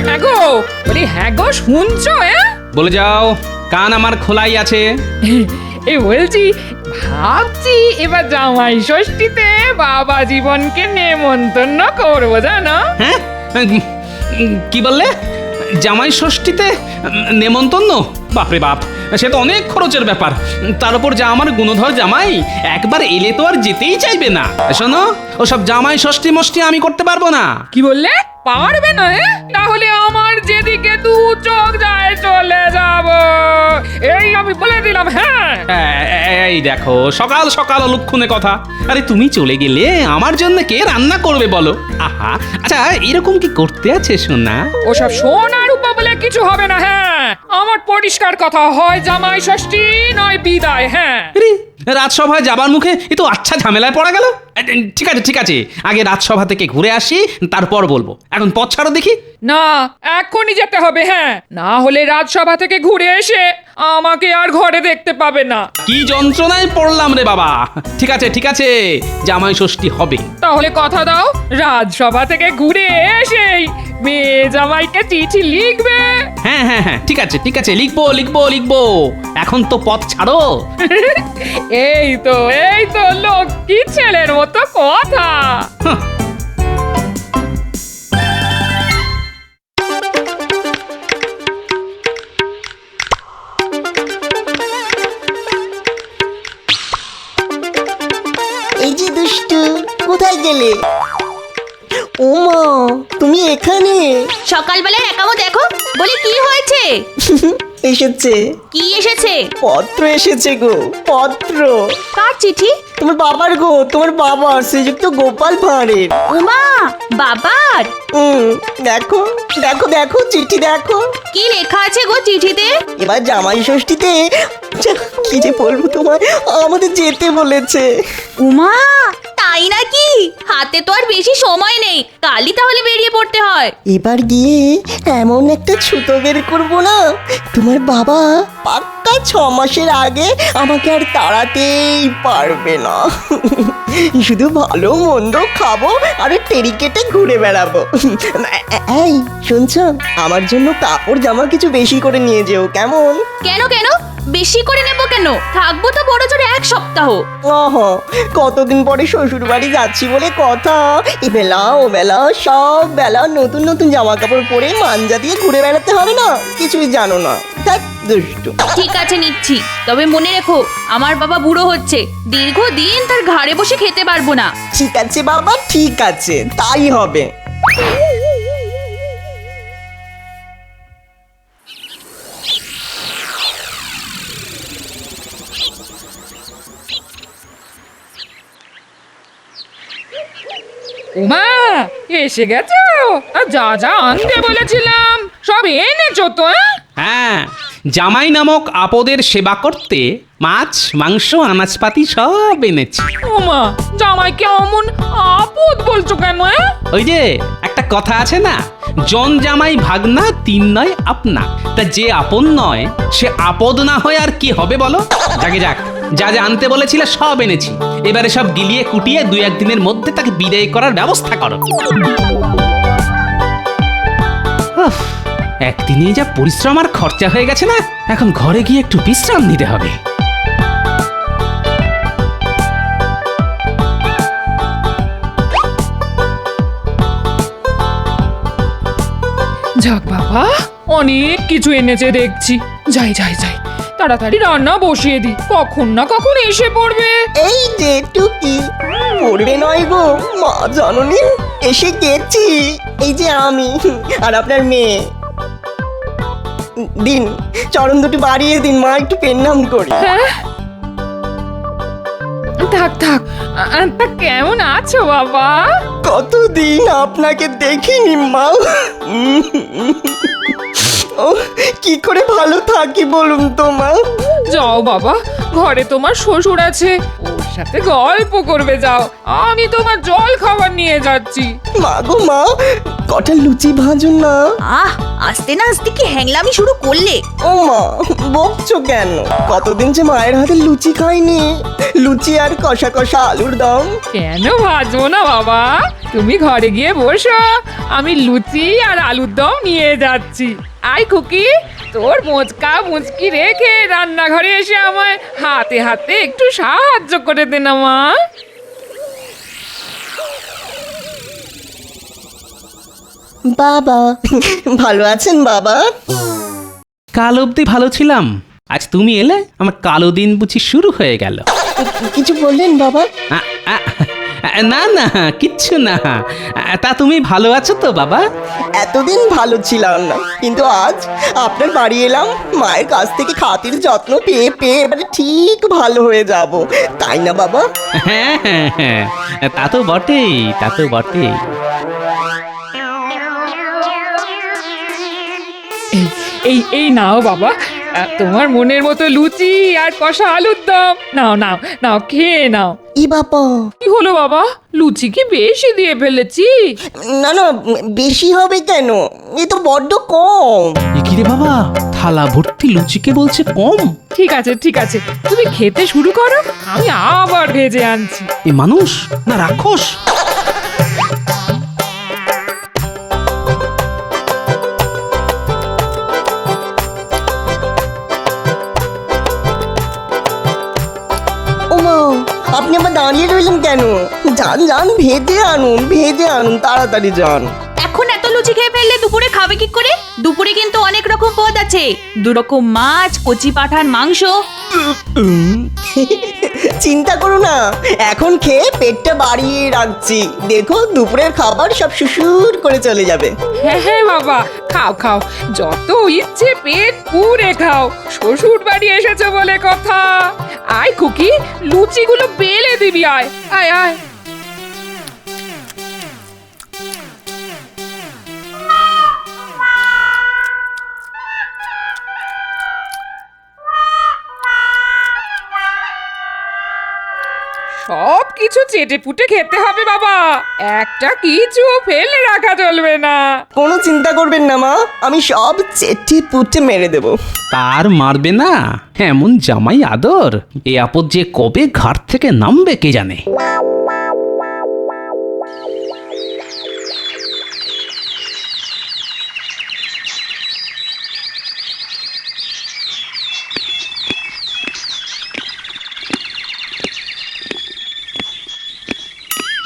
হ্যাঁ গো, বলি হ্যাঁ গো, শুনছো? বলে যাও, কান আমার খোলাই আছে। এই বলছি, ভাবছি এবার জামাই ষষ্ঠীতে বাবা জীবনকে নেমন্তন্ন করবো, জানো? হ্যাঁ, কি বললে? জামাই ষষ্ঠীতে নেমন্তন্ন? বাপরে বাপ, সে তো অনেক খরচের ব্যাপার। তার উপর যা আমার গুণধর জামাই, একবার এলে তো আর যেতেই চাইবে না। শোনো, ওসব জামাই ষষ্ঠী মষ্টি আমি করতে পারবো না। কি বললে? পারবে না? তাহলে আমার যেদিকে দু চোখ যায় চলে যাব, এই আমি বলে দিলাম। হ্যাঁ, এই দেখো, সকাল সকাল অলক্ষণে কথা। আরে তুমি চলে গেলে আমার জন্য কে রান্না করবে বলো? আহা, আচ্ছা এরকম কি করতে আছে সোনা? ওসব সোনার উপা বলে কিছু হবে না। হ্যাঁ, আমার পরিষ্কার কথা, হয় জামাই ষষ্ঠী নয় বিদায়। হ্যাঁ, রাজসভায় যাবার মুখে এ তো আচ্ছা ঝামেলায় পড়া গেল। ঠিক আছে ঠিক আছে, আগে রাজসভা থেকে ঘুরে আসি, তারপর বলবো। এখন পথ ছাড়ো দেখি। না, এখনই যেতে হবে। হ্যাঁ, না হলে রাজসভা থেকে ঘুরে এসে আমাকে আর ঘরে দেখতে পাবে না। কি যন্ত্রণায় পড়লাম রে বাবা। ঠিক আছে ঠিক আছে, জামাই ষষ্ঠী হবে। তাহলে কথা দাও, রাজসভা থেকে ঘুরে এসেই মেয়ে জামাইকে চিঠি লিখবে। হ্যাঁ হ্যাঁ হ্যাঁ, ঠিক আছে ঠিক আছে, লিখবো লিখবো লিখবো। এখন তো পথ ছাড়ো। এই তো লক্ষ্মী ছেলের মতো কথা। এই যে দুষ্টু, কোথায় গেলে? ওমা, তুমি এখানে? সকালবেলায় একামো দেখো, বলে কি হয়েছে? এসেছে। কি এসেছে? পত্র এসেছে গো, পত্র। কার চিঠি? তোমার বাবার গো, তোমার বাবার, শ্রীযুক্ত গোপাল ভাঁড়ের। উমা, বাবার? দেখো দেখো দেখো, চিঠি দেখো। কি লেখা আছে গো চিঠিতে? এবার জামাই ষষ্ঠীতে কি যে বলবো তোমার, আমাদের যেতে বলেছে। উমা, তাই নাকি? হাতে তো আর বেশি সময় নেই, কালই তাহলে বেরিয়ে পড়তে হয়। এবার গিয়ে এমন একটা ছুতো বের করবো না, তোমার বাবা পাক্কা 6 মাসের আগে আমাকে আর তাড়াতেই পারবে না। শুধু ভালো মন্দ খাবো আর টেরি কেটে ঘুরে বেড়াবো। এই শুনছো, আমার জন্য কাপড় জামা কিছু বেশি করে নিয়ে যেও, কেমন? কেন কেন বেশি করে নেব কেন? থাকবো তো বড় জোরে 1 সপ্তাহ। কতদিন পরে শ্বশুর বাড়ি যাচ্ছি বলে কথা, এ বেলা ও বেলা সব বেলা নতুন নতুন জামা কাপড় পরে মাঞ্জা দিয়ে ঘুরে বেড়াতে হবে না, কিছুই জানো না। দুষ্টু। ঠিক আছে নিচ্ছি, তবে মনে রেখো আমার বাবা বুড়ো হচ্ছে, দীর্ঘদিন তার ঘাড়ে বসে খেতে পারবো না। ঠিক আছে বাবা, ঠিক আছে, তাই হবে। উমা, এসে গেছো? যা যা আনতে বলেছিলাম সব এনেছো তো? হ্যাঁ, জামাই নামক আপদের সেবা করতে মাছ মাংস আনাজপাতি সব এনেছি। উমা, জামাইকে অমন আপদ বলছো কেন? ওই যে একটা কথা আছে না, জন জামাই ভাগনা 3 নয় আপনা। তা যে আপন নয় সে আপদ না হয় আর কি হবে বলো? যাকে যাক, যা যা আনতে বলেছিলে সব এনেছি। এবারে সব গিলিয়ে কুটিয়ে 2-1 দিনের মধ্যে তাকে বিদায় করার ব্যবস্থা করো। উফ, একদিনেই যা পরিশ্রম আর খরচা হয়ে গেছে না, এখন ঘরে গিয়ে একটু বিশ্রাম নিতে হবে। যাক বাবা, অনেক কিছু এনেছে দেখছি। যাই যাই যাই, তাড়াতাড়ি রান্না বসিয়ে দি, কখন না কখন এসে পড়বে। এই যে টুকি, পড়বে নয় গো মা জননী, এসে গেছি। এই যে আমি আর আপনার মেয়ে। দিন, চরণ দুটি বাড়িয়ে দিন মা, একটু পেন্নাম করি। হ্যাঁ, থাক থাক। তা কেমন আছো বাবা? কতদিন আপনাকে দেখিনি মা। ও কি করে ভালো থাকি বলুন তো মা। যাও বাবা, ঘরে তোমার শ্বশুর আছে, ওর সাথে গল্প করবে যাও। আমি তোমার জল খাবার নিয়ে যাচ্ছি। মা গো মা, কটা লুচি ভাজুন না। আস্তে না আস্তে কি হ্যাংলামি শুরু করলে? ও মা, বকছো কেন? কতদিন যে মায়ের হাতে লুচি খাইনি। লুচি আর কষা কষা আলুর দম। কেন ভাজবো না বাবা, তুমি ঘরে গিয়ে বসো, আমি লুচি আর আলুর দম নিয়ে যাচ্ছি। আয় খুকি, তোর মোচকা মুচকি রেখে রান্নাঘরে এসে আমায় হাতে হাতে একটু সাহায্য করে দে না মা। বাবা ভালো আছেন বাবা? কাল অবধি ভালো ছিলাম, আজ তুমি এলে আমার কালো দিন বুঝি শুরু হয়ে গেল। কিছু বললেন বাবা? না না, কিচ্ছু না। তা তুমি ভালো আছো তো বাবা? এতদিন ভালো ছিলাম না, কিন্তু আজ আপনার বাড়ি এলাম, মায়ের কাছ থেকে খাতির যত্ন পেয়ে পেয়ে এবারে ঠিক ভালো হয়ে যাব, তাই না বাবা? হ্যাঁ হ্যাঁ হ্যাঁ, তা তো বটেই, তা তো বটেই। এই এই নাও বাবা, তোমার মনের মতো লুচি আর কষা আলুর দম। নাও নাও নাও, খেয়ে নাও। ই বাবা, কি হলো বাবা, লুচি কি বেশি দিয়ে ফেলেছি? না না, বেশি হবে কেন, এ তো বড্ড কম। কি রে বাবা, থালা ভর্তি লুচিকে বলছে কম? ঠিক আছে ঠিক আছে, তুমি খেতে শুরু করো, আমি আবার ভেজে আনছি। এ মানুষ না রাক্ষস? আপনি আবার দাঁড়িয়ে রইলেন কেন? যান যান, ভেজে আনুন, তাড়াতাড়ি যান। এখন এত লুচি খেয়ে ফেললে দুপুরে খাবে কি করে? দুপুরে কিন্তু অনেক রকম পদ আছে, 2 রকম মাছ, কচি পাঠার মাংস। চিন্তা করো না, এখন খেয়ে পেটটা বাড়িয়ে রাখছি, দেখো দুপুরের খাবার সব সুসুর করে চলে যাবে। হ্যাঁ হ্যাঁ বাবা, খাও খাও, যত ইচ্ছে পেট পুরে খাও, শ্বশুর বাড়ি এসেছো বলে কথা। আয় খুকি, লুচিগুলো বেলে দিবি, আয় আয় আয়। সব কিছু চেটে পুটে খেতে হবে বাবা, একটা কিছু ফেলে রাখা চলবে না। কোনো চিন্তা করবেন না মা, আমি সব চেটে পুটে মেরে দেব। তার মারবে না, এমন জামাই আদর, এ আপদ যে কবে ঘাট থেকে নামবে কে জানে।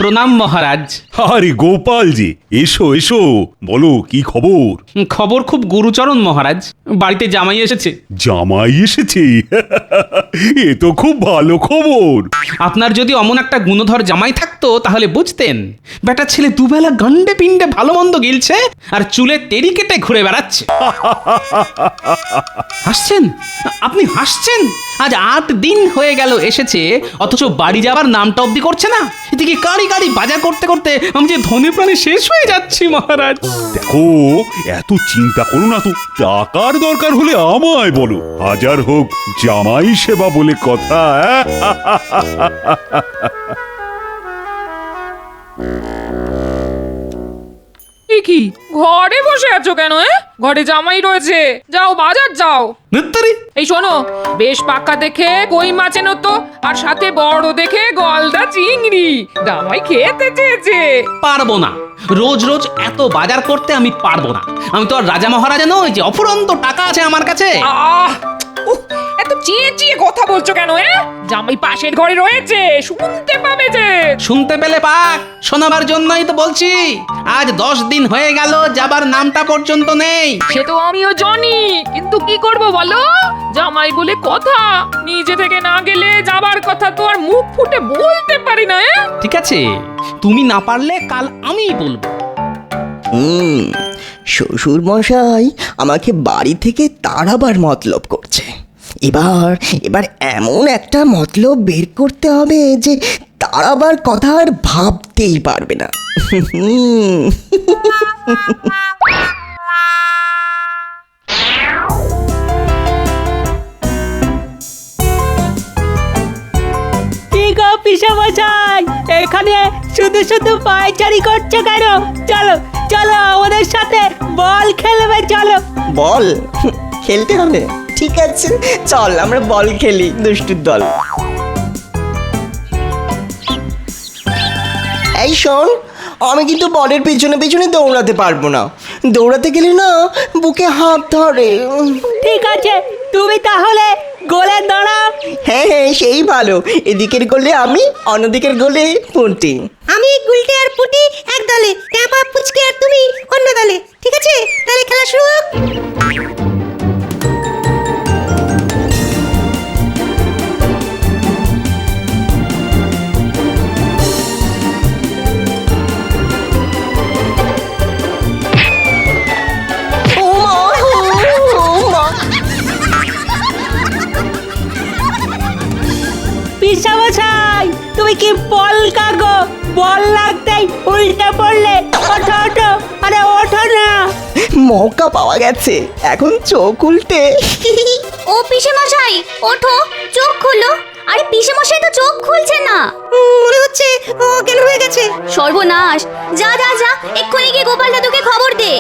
প্রণাম মহারাজ। আরে গোপাল জি, এসো এসো, বলো কি খবর? খবর খুব গুরুচরণ মহারাজ, বাড়িতে জামাই এসেছে। জামাই এসেছে? এ তো খুব ভালো খবর। আপনার যদি অমন একটা গুণধর জামাই থাকতো তাহলে বুঝতেন, বেটা ছেলে দুবেলা গান্ডে পিণ্ডে ভালো মন্দ গিলছে আর চুলে তেড়ি কেটে ঘুরে বেড়াচ্ছে। হাসছেন? আপনি হাসছেন? আজ 8 দিন হয়ে গেল এসেছে, অথচ বাড়ি যাবার নামটা অব্দি করছে না। এদিকে গাড়ি গাড়ি বাজার করতে করতে আমি যে ধনে প্রাণে শেষ হয়ে যাচ্ছি মহারাজ। দেখো, এত চিন্তা করো না তো, টাকার দরকার হলে আমায় বলো, হাজার হোক জামাই সেবা বলে কথা। কি ঘরে বসে আছো কেন? ঘরে জামাই রয়েছে, যাও বাজার যাও। নিত্তরি এই শোনো, বেশ পাক্কা দেখে কই মাছ এনো তো, আর সাথে বড় দেখে গলদা চিংড়ি। জামাই খেতে চেয়েছে। পারবো না, রোজ রোজ এত বাজার করতে আমি পারবো না। আমি তো আর রাজা মহারাজা নই যে অফুরন্ত টাকা আছে আমার কাছে। এত চেঁচিয়ে কথা বলছো কেন? জামাই পাশের ঘরে রয়েছে, শুনতে পাবে যে। শুনতে পেলে পাক, শোনাবার জন্যই তো বলছি। আজ 10 দিন হয়ে গেল, যাবার নামটা পর্যন্ত নেই। সে তো আমিও জানি, কিন্তু কি করব বলো? জামাই বলে কথা, নিজে থেকে না গেলে যাবার কথা তো আর মুখ ফুটে বলতে পারি না। ঠিক আছে, তুমি না পারলে কাল আমিই বলবো। শ্বশুর মশাই আমাকে বাড়ি থেকে তাড়াবার মতলব করছে। এবার এমন একটা মতলব বের করতে হবে যে তাড়াবার কথা আর ভাবতেই পারবে না। কি গো পিসামশাই, এখানে শুধু শুধু পায়চারি করছো কেন? চলো চলো আমাদের সাথে বল খেলবে, চলো। বল খেলতে হবে? ঠিক আছে, চল আমরা বল খেলি, দুষ্টুর দল। এই শোন, আমি কিন্তু বলের পেছনে পেছনে দৌড়াতে পারবো না। দৌড়াতে গেলে না বুকে হাত ধরে। ঠিক আছে, তুমি তাহলে গোলে দাঁড়াও। হ্যাঁ হ্যাঁ, সেই ভালো। এদিকের গোলে আমি, অন্যদিকের গোলে পুঁটি। আমি গুলটে আর পুটি এক দলে, ট্যাপা পুচকে আর তুমি অন্য দলে। ঠিক আছে, তাহলে খেলা শুরু হোক। পিসামশাই, তুমি কি বল কাগো? বল লাগতেই উল্টে পড়লে। ওঠো ওঠো, আরে ওঠো না। মৌকা পাওয়া গেছে, এখন চোখ উল্টে। ও পিসেমশাই, ওঠো, চোখ খোলো। আরে পিসেমশাই তো চোখ খুলছে না, মনে হচ্ছে অজ্ঞান হয়ে গেছে। সর্বনাশ! যা যা যা, এক্ষুনি গিয়ে গোপাল দাদুকে খবর দে।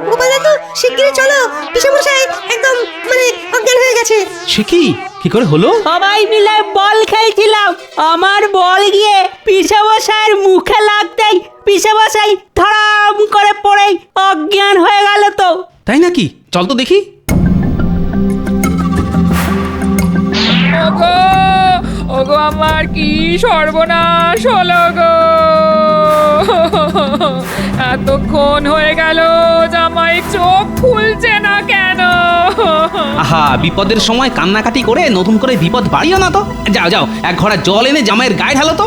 গোপাল দাদু শিগগিরই চলো, পিসেমশাই একদম অজ্ঞান হয়ে গেছে। সে কি করে হলো? সবাই মিলে বল খেলছিলাম, আমার বল গিয়ে পিসামশাইয়ের মুখে লাগতেই পিসামশাই ধড়াম করে পড়ে অজ্ঞান হয়ে গেল। তো তাই নাকি? চল তো দেখি। ওগো ওগো, আমার কি সর্বনাশ হলো গো! এতক্ষণ হয়ে গেল, জামাই চোখ খুলছে না কেন? আহা, বিপদের সময় কান্নাকাটি করে নতুন করে বিপদ বাড়িও না তো। যাও যাও, এক ঘড়া জল এনে জামাইয়ের গায়ে ঢালো তো।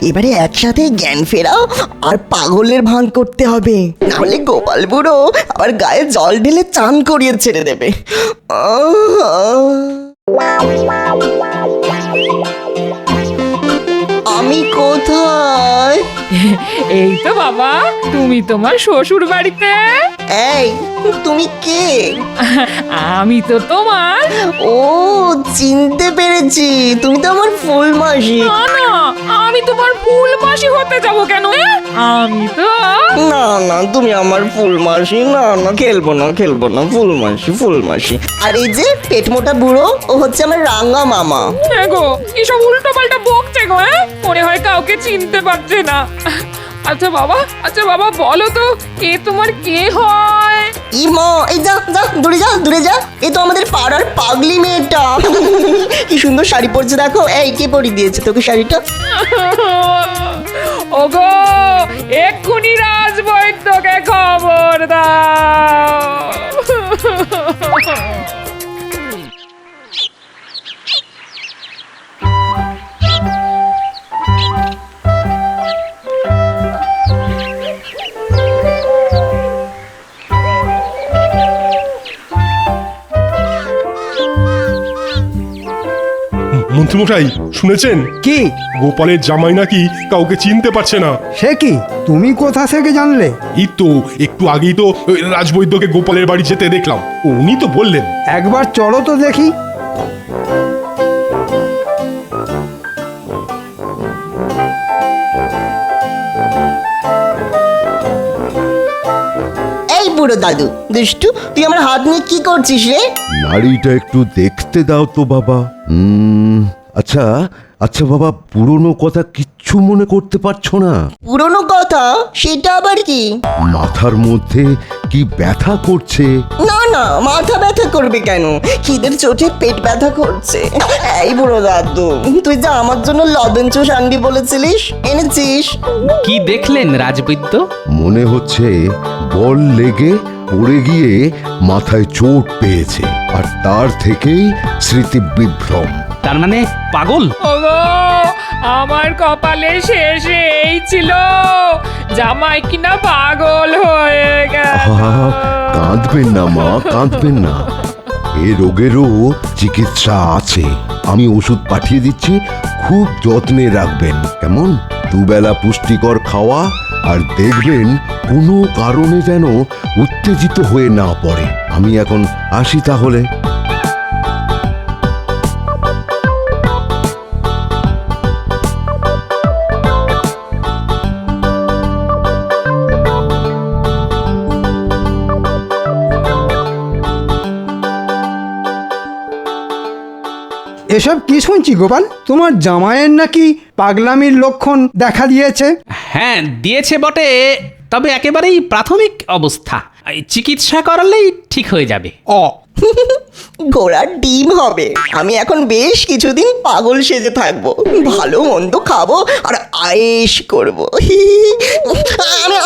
এবারে একসাথে জ্ঞান ফেরাও আর পাগলের ভান করতে হবে, নাহলে গোপাল বুড়ো আবার গায়ে জল ঢেলে চান করিয়ে ছেড়ে দেবে। আমি কোথায়? এই তো বাবা, তুমি তোমার শ্বশুর বাড়িতে। এই তুমি কে? আমি তো তোমার। ও, চিনতে পেরেছি, তুমি তো আমার ফুল মাসি। না না, আমি তোমার ফুল মাসি হতে যাব কেন? আমি তো না, তুমি আমার ফুল মাসি। না, খেলবো না, ফুল মাসি। আর এই যে পেট মোটা বুড়ো, ও হচ্ছে আমার রাঙা মামা। হ্যাঁ গো, এসব উল্টো পাল্টা বকছে গো। মনে হয় কাউকে চিনতে পারছে না। আচ্ছা বাবা, বলো তো, এ তোমার কে হয়? এই যা দূরে যা, এ তো আমাদের পাড়ার পাগলি মেয়েটা। কি সুন্দর শাড়ি পরছে দেখো। এই কে পরিয়ে দিয়েছে তোকে শাড়িটা? ওগো, এক্ষুনি রাজবৈদ্যকে খবর দাও। মন্ত্রীমশাই, শুনেছেন কি? গোপালের জামাই নাকি কাউকে চিনতে পারছে না। সে কি? তুমি কোথা থেকে জানলে? এই তো একটু আগেই তো রাজবৈদ্যকে গোপালের বাড়ি যেতে দেখলাম, উনি তো বললেন। একবার চলো তো দেখি। বুড়ো দাদু, দুষ্টু তুই আমার হাত নিয়ে কি করছিস রে? নাড়িটা একটু দেখতে দাও তো বাবা। আচ্ছা আচ্ছা বাবা, পুরনো কথা কিচ্ছু মনে করতে পারছো না? পুরনো কথা? সেটা আবার কি? মাথার মধ্যে কি ব্যথা করছে? না না, মাথা ব্যথা করবে কেন? খিদের চোটে পেট ব্যথা করছে। এই বুড়ো দাদু, তুই যে আমার জন্য লবণ চুষ আনবি বলেছিলিস, এনেছিস? কি দেখলেন রাজবৈদ্য? মনে হচ্ছে বল লেগে পড়ে গিয়ে মাথায় চোট পেয়েছে, আর তার থেকেই স্মৃতি বিভ্রম। তার মানে পাগল? ওগো, আমার কপালে শেষে এই ছিল, জামাই কিনা পাগল হয়ে গেল। কাঁদবেন না মা, কাঁদবেন না। এ রোগেরও চিকিৎসা আছে, আমি ওষুধ পাঠিয়ে দিচ্ছি, খুব যত্নে রাখবেন কেমন? দুবেলা পুষ্টিকর খাওয়া, আর দেখবেন কোনো কারণে যেন উত্তেজিত হয়ে না পড়ে। আমি এখন আসি তাহলে। এসব কি শুনছি গোপাল? তোমার জামাইয়ের নাকি পাগলামির লক্ষণ দেখা দিয়েছে? হ্যাঁ, দিয়েছে বটে, তবে একেবারেই প্রাথমিক অবস্থা। এই চিকিৎসা করালেই ঠিক হয়ে যাবে। ঘোড়ার ডিম হবে। আমি এখন বেশ কিছুদিন পাগল সেজে থাকবো, ভালো মন্দ খাবো আর আয়েশ করবো।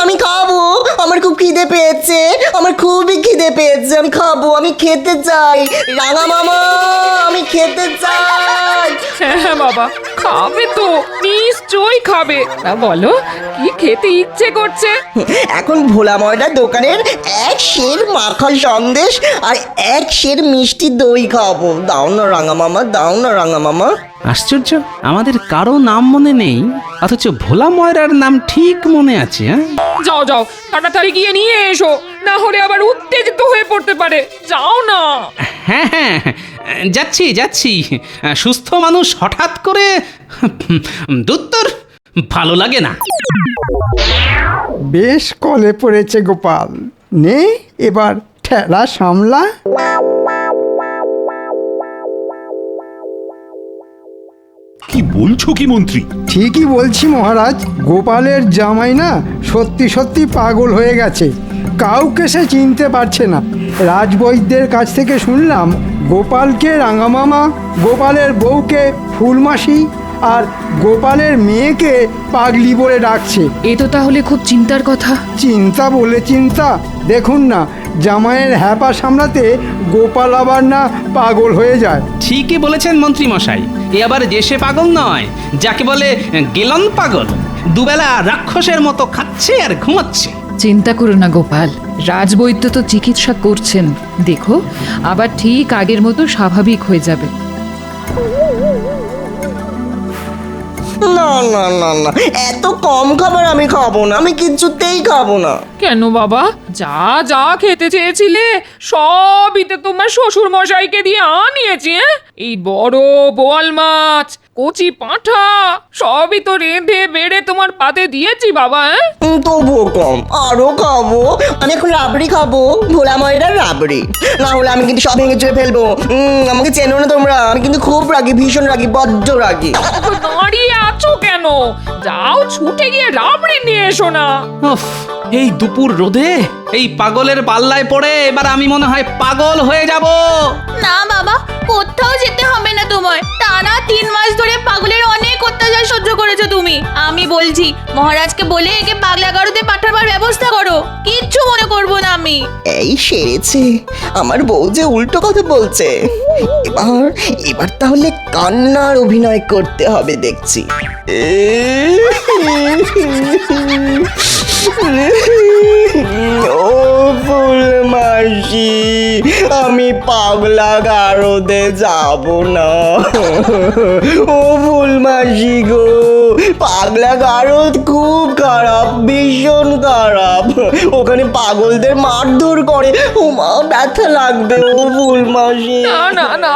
আমি খাবো, আমার খুব খিদে পেয়েছে, আমার খুবই খিদে পেয়েছে, আমি খাবো, আমি খেতে চাই। রাঙা মামা, আমি খেতে চাই। হ্যাঁ বাবা, খাবে তো, নিশ্চয়ই খাবে। তা বলো, কি খেতে ইচ্ছে করছে? এখন ভোলা ময়দার দোকানের এক সের মাখা সন্দেশ আর এক সের মিষ্টি দই খাবো। দাও না রাঙা মামা, দাও না রাঙা মামা। আশ্চর্য, আমাদের কারো নাম মনে নেই, অথচ ভোলা ময়রার নাম ঠিক মনে আছে। যাও যাও, তাড়াতাড়ি গিয়ে নিয়ে এসো, না হলে আবার উত্তেজিত হয়ে পড়তে পারে। যাও না। হ্যাঁ হ্যাঁ, যাচ্ছি যাচ্ছি। সুস্থ মানুষ হঠাৎ করে দুত্তর ভালো লাগে না। বেশ কলে পড়েছে গোপাল, নে এবার ঠেলা সামলা। কি বলছো কি মন্ত্রী? ঠিকই বলছি মহারাজ, গোপালের জামাই না সত্যি সত্যি পাগল হয়ে গেছে, কাউকে সে চিনতে পারছে না। রাজবৈদ্যের কাছ থেকে শুনলাম গোপালকে রাঙামামা, গোপালের বউকে ফুলমাসি আর গোপালের মেয়েকে পাগলি বলে ডাকছে। এ তো তাহলে খুব চিন্তার কথা। চিন্তা বলে চিন্তা, দেখুন না জামাইয়ের হ্যাপা সামলাতে গোপাল আবার না পাগল হয়ে যায়। ঠিকই বলেছেন মন্ত্রী মশাই, এ আবার দেশে পাগল নয়, যাকে বলে গেলন পাগল। দুবেলা রাক্ষসের মতো খাচ্ছে আর ঘুমাচ্ছে। চিন্তা করো না গোপাল, রাজবৈদ্য তো চিকিৎসা করছেন, দেখো আবার ঠিক আগের মতো স্বাভাবিক হয়ে যাবে। না না না না, এত কম খাবার আমি খাবো না, আমি কিচ্ছুতেই খাবো না। কেন বাবা, যা যা খেতে চেয়েছিলে সবই তো তোমার শ্বশুর মশাইকে দিয়ে আনিয়েছি। এই বড় বোয়াল মাছ, কচি পাঁঠা সবই তো রেঁধে বেড়ে তোমার পাতে দিয়েছি বাবা। তবুও কম, আরো খাবো। আমি এখন রাবড়ি খাবো, ভোলা ময়দার রাবড়ি, না হলে আমি কিন্তু সব ভেঙে চুরে ফেলবো। আমাকে চেনো না তোমরা, আমি কিন্তু খুব রাগি, ভীষণ রাগি, বড্ড রাগি। দাঁড়িয়ে আছো কেন? যাও ছুটে গিয়ে রাবড়ি নিয়ে এসো না। এই দুপুর রোদে এই পাগলের পাল্লায় পড়ে এবার আমি মনে হয় পাগল হয়ে যাব। না বাবা, কোথাও যেতে হবে না তোমার। টানা 3 মাস ধরে পাগলের অনেক অত্যাচার সহ্য করেছো তুমি। আমি বলছি মহারাজকে বলে একে পাগলা গারদে পাঠাবার ব্যবস্থা করো, কিচ্ছু মনে করবো না আমি। এই সেরেছে, আমার বউ যে উল্টো কথা বলছে। এবার এবার তাহলে কান্নার অভিনয় করতে হবে দেখছি। ও ফুল মাসি, আমি পাগলা গারদে যাব না। ও ফুল মাসি গো, পাগলা গারদ খুব খারাপ, ভীষণ খারাপ। ওখানে পাগলদের মারধর করে, ও মা ব্যথা লাগবে। ও ফুল মাসি। না না না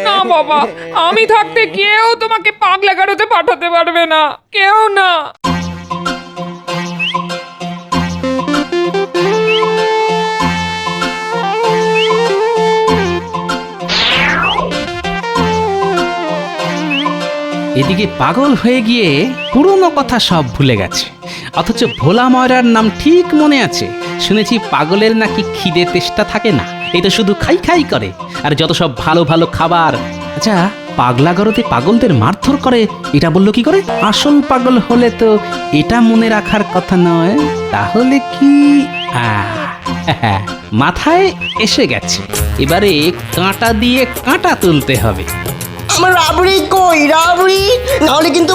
না বাবা, আমি থাকতে কেউ তোমাকে পাগলা গারদে পাঠাতে পারবে না, কেউ না। এদিকে পাগল হয়ে গিয়ে পুরনো কথা সব ভুলে গেছে, অথচ ভোলা ময়রার নাম ঠিক মনে আছে। শুনেছি পাগলের নাকি খিদে তেষ্টা থাকে না, এই তো শুধু খাই খাই করে, আর যত সব ভালো ভালো খাবার। আচ্ছা, পাগলাগারদে পাগলদের মারধর করে এটা বললো কি করে? আসল পাগল হলে তো এটা মনে রাখার কথা নয়। তাহলে কি মাথায় এসে গেছে, এবারে কাঁটা দিয়ে কাঁটা তুলতে হবে। আমার রাবড়ি কই? রাবড়ি নাহলে কিন্তু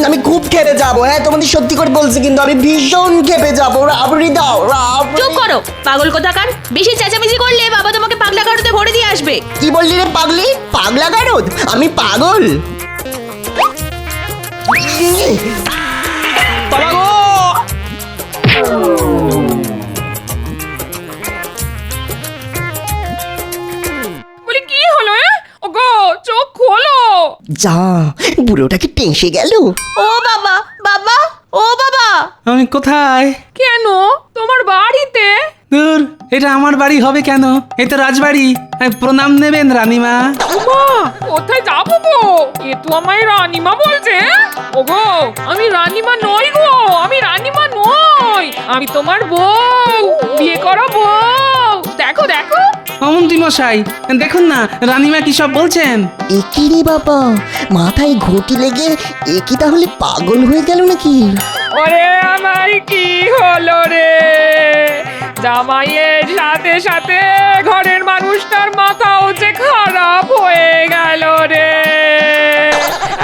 আমি খুব খেপে যাবো। হ্যাঁ, তোমাদের সত্যি করে বলছি, কিন্তু আমি ভীষণ খেপে যাবো। রাবড়ি দাও, রাবড়ি। চুপ করো পাগল কোথাকার, বেশি চেঁচামেচি করলে বাবা তোমাকে পাগলা গারদে ভরে দিয়ে আসবে। কি বললি রে পাগলি? পাগলা গারদ? আমি পাগল? বলি কি হলো? ওগো চোখ খোলো। যা, বুড়োটাকে টেঁসে গেল। ও বাবা, বাবা, ও বাবা। আমি কোথায়? কেন? তোমার বাড়িতে। দূর, এটা আমার বাড়ি হবে কেন? এই তো রাজবাড়ি। প্রণাম নেবেন রানীমা। মা, কোথায় যাবো গো? এ তো আমায় রানীমা বলছে। ওগো, আমি রানীমা নই গো, আমি রানীমা নই, আমি তোমার বউ, বিয়ে করা বউ। দেখো দেখো। মন্ত্রী মশাই, দেখুন না রানীমা কি সব বলছেন। একি রে বাবা, মাথায় ঘটি লেগে একি তাহলে পাগল হয়ে গেল নাকি? ওরে আমার কি হলো রে? জামাইয়ের সাথে সাথে ঘরের মানুষটার মাথাও যে খারাপ হয়ে গেল রে।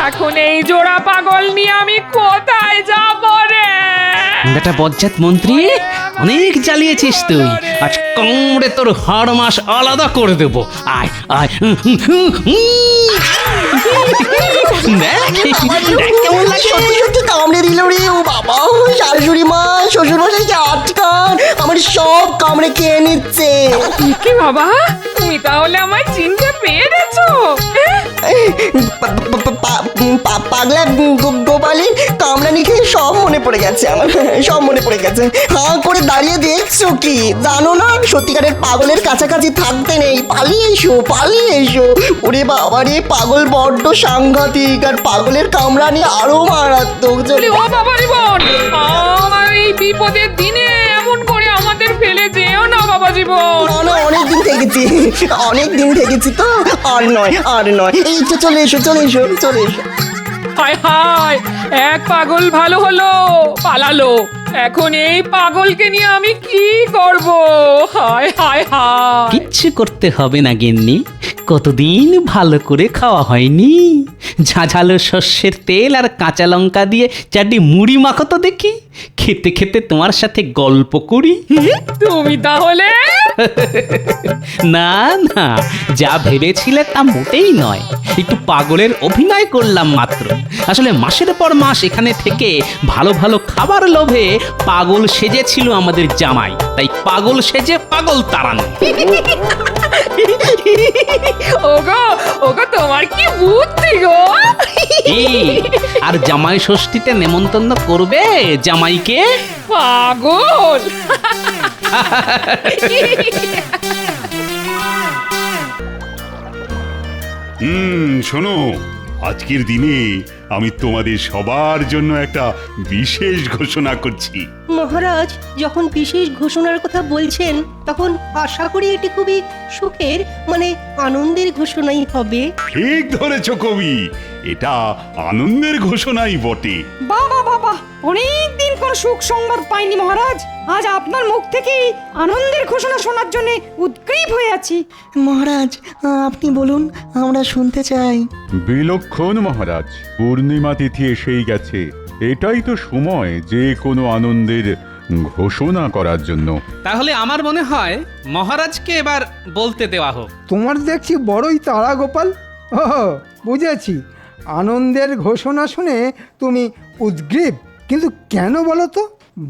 এখন এই জোড়া পাগল নিয়ে আমি কোথায় যাব রে? বেটা বজ্জাত মন্ত্রী, অনেক জ্বালিয়েছিস তুই, আজ কামড়ে তোর হাড় মাস আলাদা করে দেব। আয় আয়, কেমন লাগে? সত্যি সত্যি কামড়ে দিল রে। ও বাবা, শাশুড়ি মা, শ্বশুর মশাইকে আটকান, আমার সব কামড়ে খেয়ে নিচ্ছে। কি বাবা, তুমি তাহলে আমায় চিনতে পেরেছো? পাগলা গোপালের কামড়ানি খেয়ে সব মনে পড়ে গেছে আমার, সব মনে পড়ে গেছে। হাঁ করে দাঁড়িয়ে দেখছো কি? জানো না সত্যিকারের পাগলের কাছাকাছি থাকতে নেই, পালিয়ে এসো, পালিয়ে এসো। ওরে বাবা রে, পাগল বড্ড সাংঘাতিক, আর পাগলের কামড়ানি আরো মারাত্মক। ও বাবা রে বোন, আমার এই বিপদের দিনে এমন করে আমাদের ফেলে যেও না বাবা জীবন। না, অনেকদিন থেকেছি, অনেকদিন থেকেছি তো, আর নয়, আর নয়। এই তো চলে এসো, চলে এসো, চলে এসো। হায় হায়, এক পাগল ভালো হলো, পালালো। এখন এই পাগলকে নিয়ে আমি কি করব? হায় হায় হায়। কিচ্ছু করতে হবে না গিন্নি, কতদিন ভালো করে খাওয়া হয়নি। ঝাঝালো শস্যের তেল আর কাঁচা লঙ্কা দিয়ে চারটি মুড়ি মাখো তো দেখি, খেতে খেতে তোমার সাথে গল্প করি। তুমি তাহলে? না না, যা ভেবেছিলে তা মোটেই নয়, একটু পাগলের অভিনয় করলাম মাত্র। আসলে মাসের পর মাস এখানে থেকে ভালো ভালো খাবার লোভে পাগল সেজেছিল আমাদের জামাই, তাই পাগল সেজে পাগল তাড়ানো। ওগো ওগো, তোমার কি বুদ্ধি গো! আর জামাই ষষ্ঠীতে নেমন্তন্ন করবে জামাইকে? পাগল! শোনো, আজকের দিনে আমি তোমাদের সবার জন্য একটা বিশেষ ঘোষণা করছি। মহারাজ যখন বিশেষ ঘোষণার কথা বলছেন, তখন আশা করি এটি খুবই সুখের, মানে আনন্দের ঘোষণাই হবে। ঠিক ধরেছ কবি, এটা আনন্দের ঘোষণাই বটে। বাবা বাবা, অনেক দিন কোন সুখ সংবাদ পাইনি মহারাজ। আজ আপনার মুখ থেকেই আনন্দের ঘোষণা শোনার জন্য উদ্গ্রীব হয়ে আছি। মহারাজ, আপনি বলুন, আমরা শুনতে চাই। বিলক্ষণ মহারাজ, পূর্ণিমা তিথি এসেই গেছে, এটাই তো সময় যে কোনো আনন্দের ঘোষণা করার জন্য। তাহলে আমার মনে হয় মহারাজকে এবার বলতে দেওয়া হোক। তোমার দেখছি বড়ই তাড়া গোপাল। ও, বুঝেছি, আনন্দের ঘোষণা শুনে তুমি উদ্গ্রীব, কিন্তু কেন বলো তো?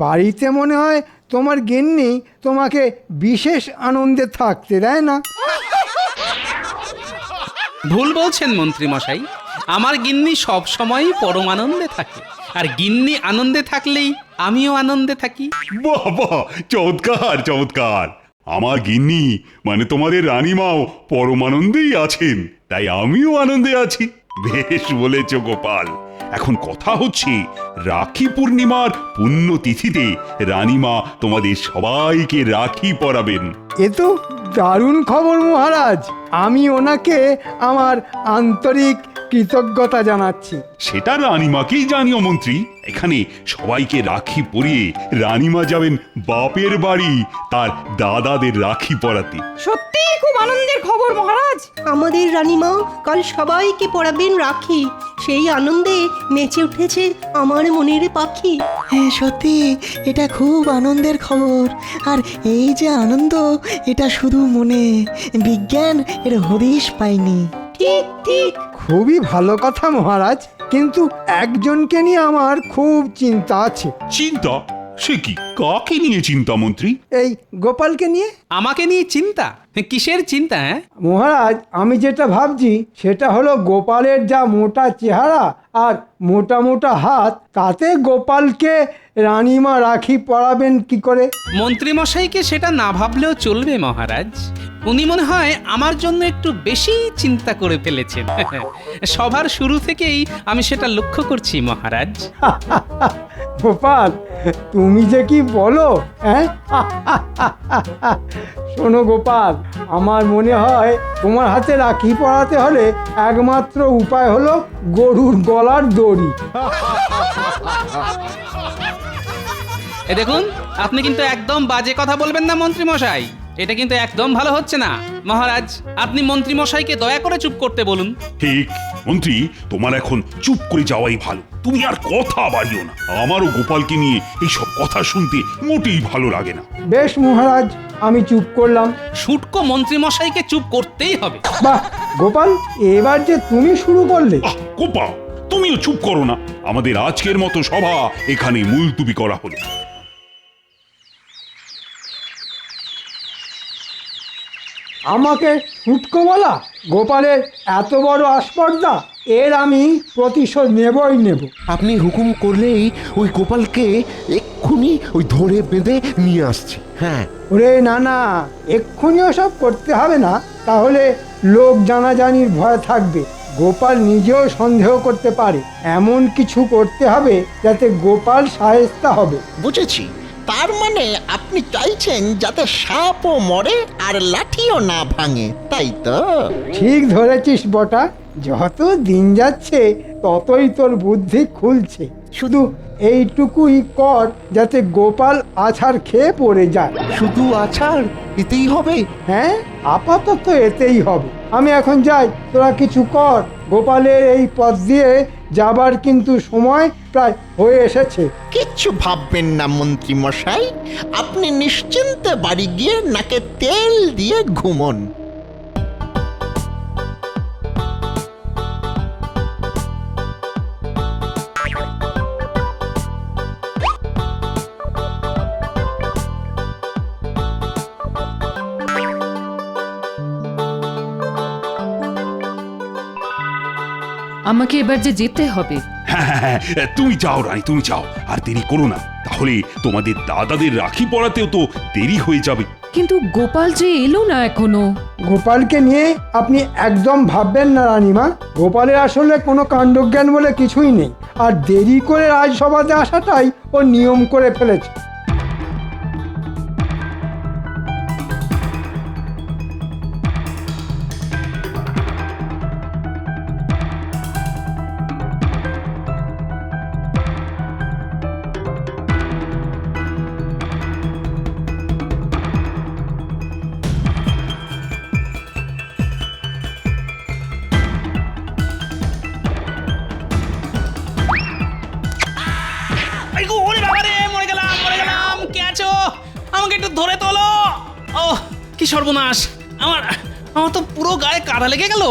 বাড়িতে মনে হয় তোমার গিন্নি তোমাকে বিশেষ আনন্দে থাকতে দেয় না। ভুল বলছেন মন্ত্রী মশাই, আমার গিন্নি সব সময় পরম আনন্দে থাকে, আর গিন্নি আনন্দে থাকলেই আমিও আনন্দে থাকি। বাহ বাহ, চমৎকার চমৎকার। আমার গিন্নি মানে তোমাদের রানীমাও পরমানন্দেই আছেন, তাই আমিও আনন্দে আছি। বেশ বলেছ গোপাল। এখন কথা হচ্ছে রাখি পূর্ণিমার পুণ্যতিথিতে রানীমা তোমাদের সবাইকে রাখি পরাবেন। এ তো দারুণ খবর মহারাজ। আমি ওনাকে আমার আন্তরিক কৃতজ্ঞতা জানাচ্ছি। সেটা রানীমাকেই জানিও মন্ত্রী। এখানে সবাইকে রাখি পরিয়ে রানীমা যাবেন বাপের বাড়ি তার দাদাদের রাখি পরাতে। সত্যি খুব আনন্দের খবর মহারাজ। আমাদের রানীমা কাল সবাইকে পরাবেন রাখি, সেই আনন্দে নেচে উঠেছে আমার মনের পাখি। হ্যাঁ সত্যি এটা খুব আনন্দের খবর। আর এই যে আনন্দ, এটা শুধু মনে, বিজ্ঞান এর হদিশ পায়নি। ঠিক ঠিক। খুবই ভালো কথা মহারাজ, কিন্তু একজনকে নিয়ে আমার খুব চিন্তা আছে। চিন্তা? সে কি, কাকে নিয়ে চিন্তা মন্ত্রী? এই গোপালকে নিয়ে। আমাকে নিয়ে চিন্তা? কিসের চিন্তা? মহারাজ, আমি যেটা ভাবছি সেটা হলো গোপালের যা মোটা চেহারা আর মোটা মোটা হাত, তাতে গোপালকে রানীমা রাখি পরাবেন কি করে? মন্ত্রী মশাইকে সেটা না ভাবলেও চলবে মহারাজ। উনি মনে হয় আমার জন্য একটু বেশি চিন্তা করে ফেলেছেন। সবার শুরু থেকেই আমি সেটা লক্ষ্য করছি মহারাজ। গোপাল, তুমি যে কি বলো, হ্যাঁ? শোনো গোপাল, আমার মনে হয় তোমার হাতে রাখি পরাতে হলে একমাত্র উপায় হলো গরুর গলার দড়ি। এ দেখুন, আপনি কিন্তু একদম বাজে কথা বলবেন না মন্ত্রী মশাই। এটা কিন্তু একদম ভালো হচ্ছে না। মহারাজ, আপনি মন্ত্রী মশাইকে দয়া করে চুপ করতে বলুন। ঠিক মন্ত্রী, তোমার এখন চুপ করে যাওয়াই ভালো। তুমি আর কথা বাড়িও না। আমারও গোপালকে নিয়ে এইসব কথা শুনতে মোটেই ভালো লাগে না। বেশ মহারাজ, আমি চুপ করলাম। শুটকো মন্ত্রী মশাইকে চুপ করতেই হবে। বাহ গোপাল, এবার যে তুমি শুরু করলে। গোপাল, তুমিও চুপ করো না। আমাদের আজকের মতো সভা এখানে মুলতুবি করা হলো। আমাকে ফুটকো বলা? গোপালের এত বড় আস্পর্ধা, এর আমি প্রতিশোধ নেবই নেব। আপনি হুকুম করলেই ওই গোপালকে এক্ষুনি ওই ধরে বেঁধে নিয়ে আসছি। হ্যাঁ। ওরে না না, এক্ষুনি ওসব করতে হবে না, তাহলে লোক জানাজানির ভয় থাকবে। গোপাল নিজেও সন্দেহ করতে পারে। এমন কিছু করতে হবে যাতে গোপাল শায়েস্তা হবে। বুঝেছি, তার মানে আপনি চাইছেন যাতে সাপও মরে আর লাঠিও না ভাঙে, তাই তো? ঠিক ধরেছিস বটা। যত দিন যাচ্ছে ততই তোর বুদ্ধি খুলছে। শুধু এইটুকুই কর যাতে গোপাল আছাড় খেয়ে পড়ে যায়। শুধু আছাড়? এতেই হবে? হ্যাঁ, আপাতত এতেই হবে। আমি এখন যাই, তোরা কিছু কর। গোপালের এই পথ দিয়ে যাবার কিন্তু সময় প্রায় হয়ে এসেছে। কিচ্ছু ভাববেন না মন্ত্রী মশাই, আপনি নিশ্চিন্তে বাড়ি গিয়ে নাকে তেল দিয়ে ঘুমন। আমাকে এবার যে যেতে হবে। হ্যাঁ, তুমি যাও রানী, তুমি যাও, আর দেরি করো না। তাহলে তোমাদের দাদাদের রাখি পরাতেও তো দেরি হয়ে যাবে। কিন্তু গোপাল যে এলো না এখনো। গোপালকে নিয়ে আপনি একদম ভাববেন না রানীমা। গোপালের আসলে কোনো কাণ্ডজ্ঞান বলে কিছুই নেই, আর দেরি করে রাজসভাতে আসাটাই ও নিয়ম করে ফেলেছে। আমাকে একটু ধরে তোলো। ও কি সর্বনাশ, আমার তো পুরো গায়ে কাটা লেগে গেল।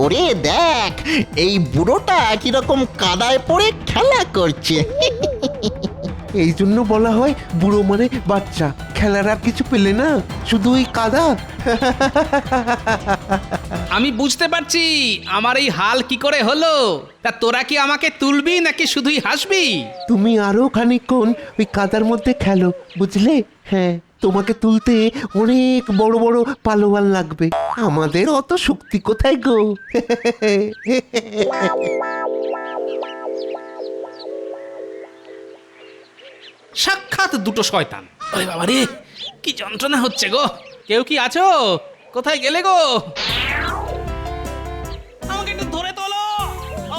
ওরে দেখ, এই বুড়োটা কিরকম কাদায় পড়ে খেলা করছে। এই জন্য বলা হয় বুড়ো মানে বাচ্চা, খেলার আর কিছু পেলে না, শুধু ওই কাদা। আমি বুঝতে পারছি আমার এই হাল কি করে হলো। তা তোরা কি আমাকে তুলবি নাকি শুধুই হাসবি? তুমি আরো খানিকক্ষণ ওই কাদার মধ্যে খেলো, বুঝলে? হ্যাঁ, তোমাকে তুলতে অনেক বড় বড় পালোয়ান লাগবে আমাদের অত শক্তি কোথায় গো সাক্ষাৎ দুটো শয়তান। ওরে বাবা রে, কি যন্ত্রণা হচ্ছে গো। কেউ কি আছো? কোথায় গেলে গো? আমাকে একটু ধরে তোলো।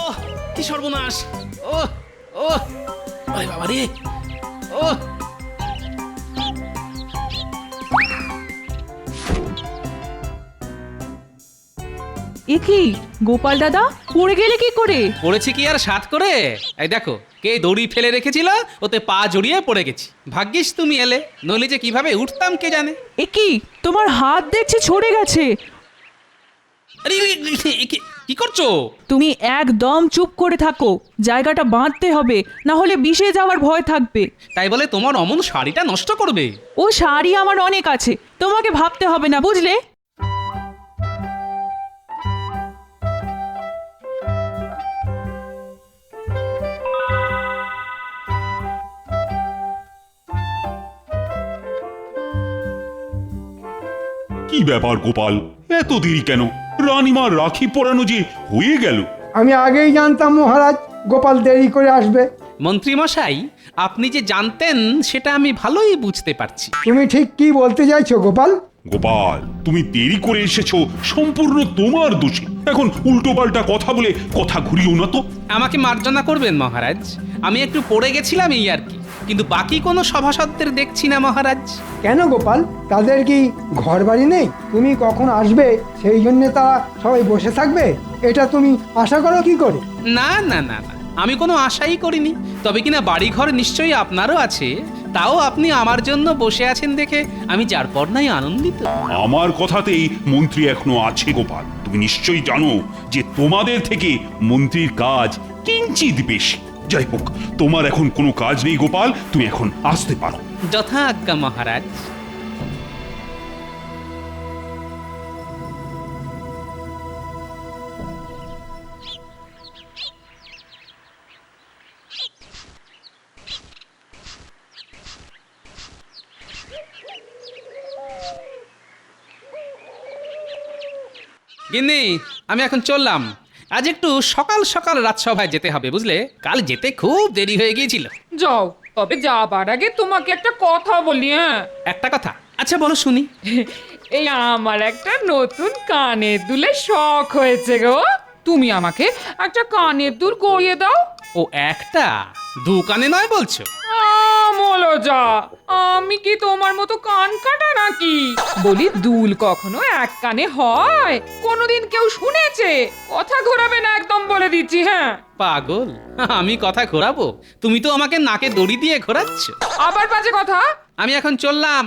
ও কি সর্বনাশ। ও ও ওরে বাবা রে। ও এ কি গোপাল দাদা, পড়ে গেলে কি করে? পড়েছি কি আর সাত করে? এই দেখো, কে দড়ি ফেলে রেখেছিল, ওতে পা জড়িয়ে পড়ে গেছি। ভাগ্যিস তুমি এলে, নইলে যে কিভাবে উঠতাম কে জানে। এ কি, তোমার হাত দেখছি ছড়ে গেছে। আরে, কি করছো? তুমি একদম চুপ করে থাকো, জায়গাটা বাঁধতে হবে, না হলে বিষে যাওয়ার ভয় থাকবে। তাই বলে তোমার অমন শাড়িটা নষ্ট করবে? ও শাড়ি আমার অনেক আছে, তোমাকে ভাবতে হবে না, বুঝলে? কি ব্যাপার গোপাল, এত দেরি কেন? রানীমার রাখি পরানো যে হয়ে গেল। আমি আগেই জানতাম মহারাজ গোপাল দেরি করে আসবে। মন্ত্রী মশাই, আপনি যে জানতেন সেটা আমি ভালোই বুঝতে পারছি। তুমি ঠিক কি বলতে চাইছো গোপাল? গোপাল, তুমি দেরি করে এসেছো সম্পূর্ণ তোমার দোষে। এখন উল্টো পাল্টা কথা বলে কথা ঘুরিও না তো। আমাকে মার্জনা করবেন মহারাজ, আমি একটু পড়ে গেছিলাম এই আর কি। কিন্তু বাকি কোনো সভাসদদের দেখছি না মহারাজ। কেন গোপাল, তাদের কি ঘর বাড়ি নেই? তুমি কখন আসবে সেই জন্য তারা সবাই বসে থাকবে, এটা তুমি আশা করো কি করে? না না না না, আমি কোনো আশাই করিনি। তবে কিনা বাড়িঘর নিশ্চয়ই আপনারও আছে, তাও আপনি আমার জন্য বসে আছেন দেখে আমি যার পর নাই আনন্দিত। আমার কথাতেই মন্ত্রী এখনো আছে গোপাল। তুমি নিশ্চয়ই জানো যে তোমাদের থেকে মন্ত্রীর কাজ কিঞ্চিত বেশি। যাই হোক, তোমার এখন কোনো কাজ নেই গোপাল, তুমি এখন আসতে পারো। যথা আজ্ঞা মহারাজ। গিন্নি, আমি এখন চললাম। আজ একটু সকাল সকাল রাজসভায় যেতে হবে, বুঝলে? কাল যেতে খুব দেরি হয়ে গিয়েছিল। যাও, তবে যাবার আগে তোমাকে একটা কথা বলি। হ্যাঁ, একটা কথা? আচ্ছা বলো শুনি। এই আমার একটা নতুন কানের দুলের শখ হয়েছে গো। তুমি আমাকে একটা কানের দুল গড়িয়ে দাও। ও একটা? দু কানে নয় বলছো? বলো যা, আমি কি তোমার মতো কান কাটা নাকি? বলি, দুল কখনো এক কানে হয়? কোনোদিন কেউ শুনেছে? কথা ঘোরাবে না একদম, বলে দিচ্ছি। হ্যাঁ, পাগল, আমি কথা ঘোরাবো? তুমি তো আমাকে নাকে দড়ি দিয়ে ঘোরাচ্ছ। আবার বাজে কথা। আমি এখন চললাম।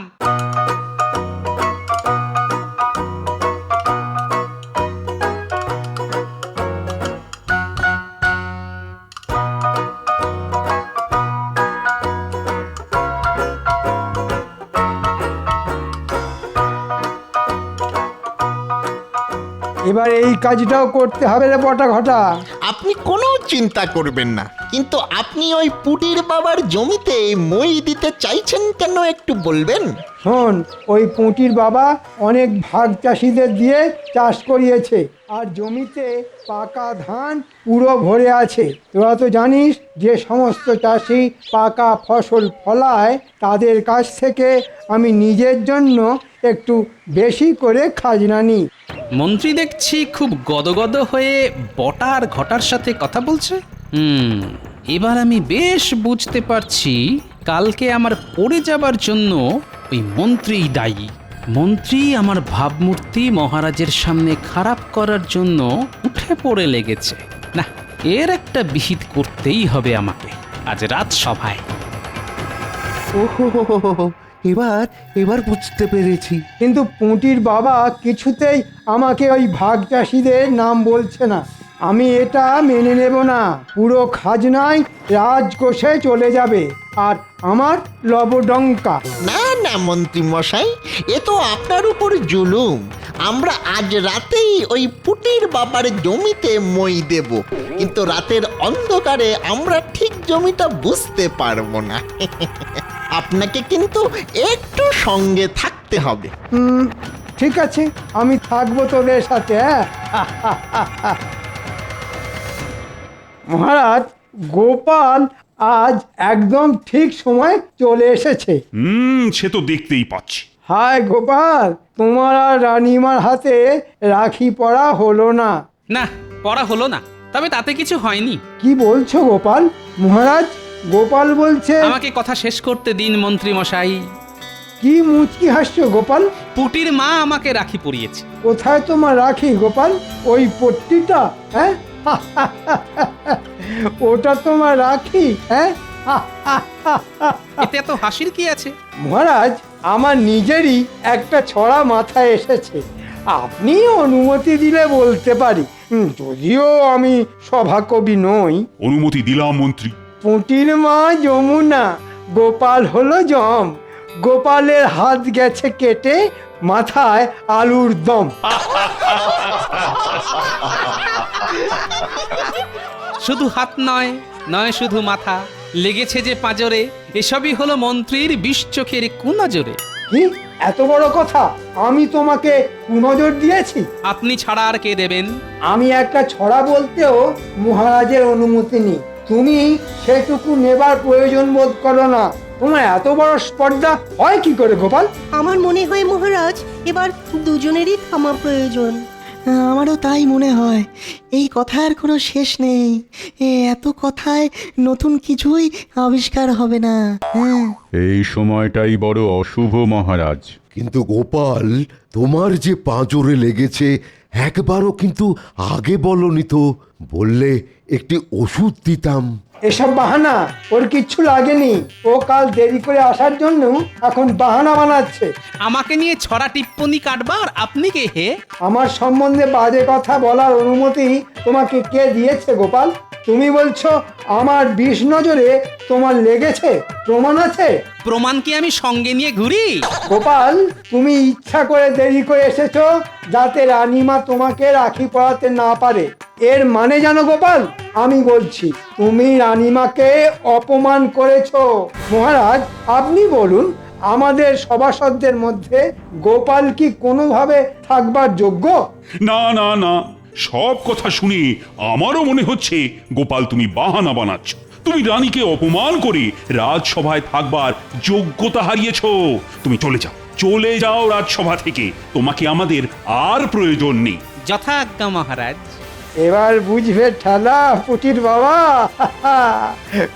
এবার এই কাজটাও করতে হবে রে বটা ঘটা। আপনি কোনো চিন্তা করবেন না, কিন্তু আপনি ওই পুটির বাবার জমিতে মই দিতে চাইছেন কেন একটু বলবেন? শোন, ওই পুঁটির বাবা অনেক ভাগ চাষিদের দিয়ে চাষ করিয়েছে, আর জমিতে পাকা ধান পুরো ভরে আছে। তোরা তো জানিস যে সমস্ত চাষি পাকা ফসল ফলায়, তাদের কাছ থেকে আমি নিজের জন্য একটু বেশি করে খাজনা নিই। মন্ত্রী দেখছি খুব গদগদ হয়ে বটা আর ঘটার সাথে কথা বলছে। এবার আমি বেশ বুঝতে পারছি কালকে আমার পড়ে যাবার জন্য ওই মন্ত্রীই দায়ী। মন্ত্রী আমার ভাবমূর্তি মহারাজের সামনে খারাপ করার জন্য উঠে পড়ে লেগেছে। না, এর একটা বিহিত করতেই হবে আমাকে আজ রাজসভায়। ওহো, এবার এবার বুঝতে পেরেছি। কিন্তু পুঁটির বাবা কিছুতেই আমাকে ওই ভাগ চাষিদের নাম বলছে না। আমি এটা মেনে নেব না। পুরো খাজনায় রাজকোষে চলে যাবে, আর আমার লবডঙ্কা। না না মন্ত্রী মশাই, এ তো আপনার উপর জুলুম। আমরা আজ রাতেই ওই পুটির বাবার জমিতে মই দেব, কিন্তু রাতের অন্ধকারে আমরা ঠিক জমিটা বুঝতে পারবো না। আপনাকে কিন্তু একটু সঙ্গে থাকতে হবে। ঠিক আছে, আমি থাকবো তোদের সাথে। হ্যাঁ মহারাজ, গোপাল আজ একদম ঠিক সময় চলে এসেছে। সে তো দেখতেই পাচ্ছি। হায় গোপাল, তোমার আর রানীমার হাতে রাখি পরা হলো না। না, পড়া হলো না, তবে তাতে কিছু হয়নি। কি বলছো গোপাল? মহারাজ, গোপাল বলছে। আমাকে কথা শেষ করতে দিন মন্ত্রী মশাই। কি মুচকি হাসছো গোপাল? পুটির মা আমাকে রাখি পরিয়েছে। কোথায় তোমার রাখি গোপাল? ওই পট্টিটা? হ্যাঁ ওটা তোমার রাখি? হ্যাঁ এতে এত হাসির কি আছে? মহারাজ, আমার নিজেরই একটা ছড়া মাথায় এসেছে, আপনি অনুমতি দিলে বলতে পারি, যদিও আমি সভাকবি নই। অনুমতি দিলাম মন্ত্রী। পুঁটির মা যমুনা, গোপাল হলো জম, গোপালের হাত গেছে কেটে, মাথায় আলুর দম। শুধু হাত নয়, নয় শুধু মাথা, লেগেছে যে পাঁজরে, এসবই হলো মন্ত্রীর বিষ চোখের কুনজরে। কি এত বড় কথা? আমি তোমাকে কুনজর দিয়েছি? আপনি ছাড়া আর কে দেবেন? আমি একটা ছড়া বলতেও মহারাজের অনুমতি নিই, তুমি সেটুকু নেবার প্রয়োজন বোধ করো না। তোমার এত বড় স্পর্ধা হয় কি করে গোপাল? আমার মনে হয় মহারাজ, এবার দুজনেরই থামা প্রয়োজন। আমারও তাই মনে হয়। এই কথার কোনো শেষ নেই, এত কথায় নতুন কিছুই আবিষ্কার হবে না। এই সময়টাই বড় অশুভ মহারাজ। কিন্তু গোপাল, তোমার যে পাঁজরে লেগেছে একবারও কিন্তু আগে বলনি তো, বললে একটি ওষুধ দিতাম। এসব বাহানা, ওর কিচ্ছু লাগেনি। ও কাল দেরি করে আসার জন্য এখন বাহানা বানাচ্ছে। আমাকে নিয়ে ছড়া টিপ্পনি কাটবার আপনি কে হে? আমার সম্বন্ধে বাজে কথা বলার অনুমতি তোমাকে কে দিয়েছে গোপাল? তুমি বলছো আমার বিষ নজরে তোমার লেগেছে, প্রমাণ আছে? প্রমাণ কি আমি সঙ্গে নিয়ে ঘুরি? গোপাল, তুমি ইচ্ছা করে দেরি করে এসেছো যাতে রানীমা তোমাকে রাখি পরাতে না পারে। এর মানে জানো গোপাল? আমি বলছি, তুমি রানীমাকে অপমান করেছো। মহারাজ, আপনি বলুন, আমাদের সভাসদদের মধ্যে গোপাল কি কোনোভাবে থাকবার যোগ্য? না না না, সব কথা শুনে আমারও মনে হচ্ছে গোপাল তুমি বাহানা বানাচ্ছ। তুমি রানীকে অপমান করে রাজসভায় থাকবার যোগ্যতা হারিয়েছ। তুমি চলে যাও রাজসভা থেকে, তোমাকে আমাদের আর প্রয়োজন নেই। যথাজ্ঞা মহারাজ। এবার বুঝবে ঠালা পুটির বাবা,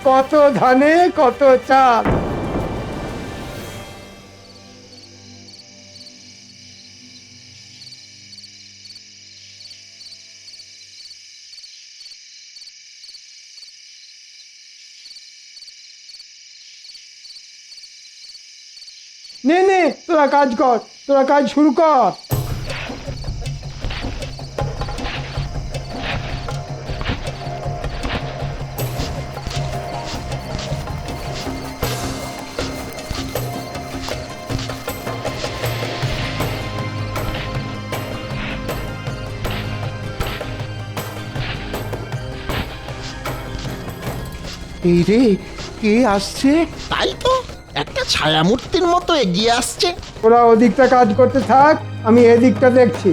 কত ধানে কত চাল। নে নে, তোরা কাজ কর, তোরা কাজ শুরু কর। এই রে, কে আসছে? তাই তো, একটা ছায়ামূর্তির মতো এগিয়ে আসছে। ওরা ওদিকটা কাজ করতে থাক, আমি এদিকটা দেখছি।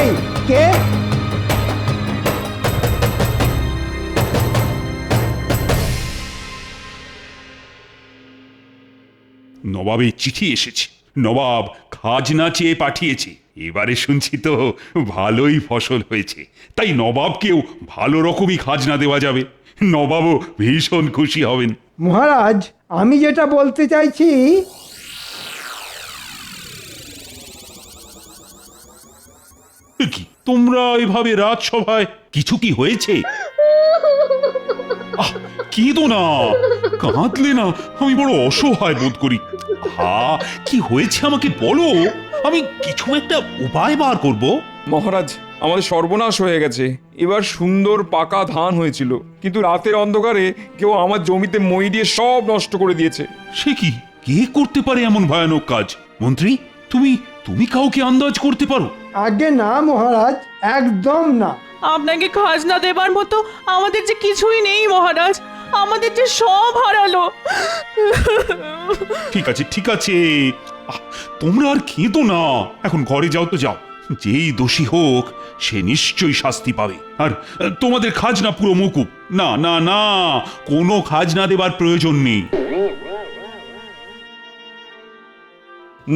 এই কে? নবাবের চিঠি এসেছে। নবাব খাজনা চেয়ে পাঠিয়েছে। এবারে শুনছি তো ভালোই ফসল হয়েছে, তাই নবাবকেও ভালো রকমই খাজনা দেওয়া যাবে। নবাবও ভীষণ খুশি হবেন। মহারাজ, আমি যেটা বলতে চাইছি, কি তোমরা এভাবে রাজসভায়, কিছু কি হয়েছে? কেঁদো না, কাঁদলে না আমি বড় অসহায় বোধ করি। কি হয়েছে আমাকে বলো, আমি কিছু একটা উপায় বার করব। মহারাজ, আমাদের সর্বনাশ হয়ে গেছে। এবার সুন্দর পাকা ধান হয়েছিল, কিন্তু রাতের অন্ধকারে কেউ আমার জমিতে মই দিয়ে সব নষ্ট করে দিয়েছে। সে কি, কে করতে পারে এমন ভয়ানক কাজ? মন্ত্রী, তুমি কাউকে আন্দাজ করতে পারো? আগে না মহারাজ, একদম না। আপনাকে খাজনা দেবার মতো আমাদের যে কিছুই নেই মহারাজ, আমাদের যে সব হারালো। ঠিক আছে ঠিক আছে, তোমরা আর খেতো না, এখন ঘরে যাও তো যাও। যেই দোষী হোক সে নিশ্চয়ই শাস্তি পাবে। আর তোমাদের খাজনা পুরো মকুব। না না না, কোনো খাজনা দেবার প্রয়োজন নেই।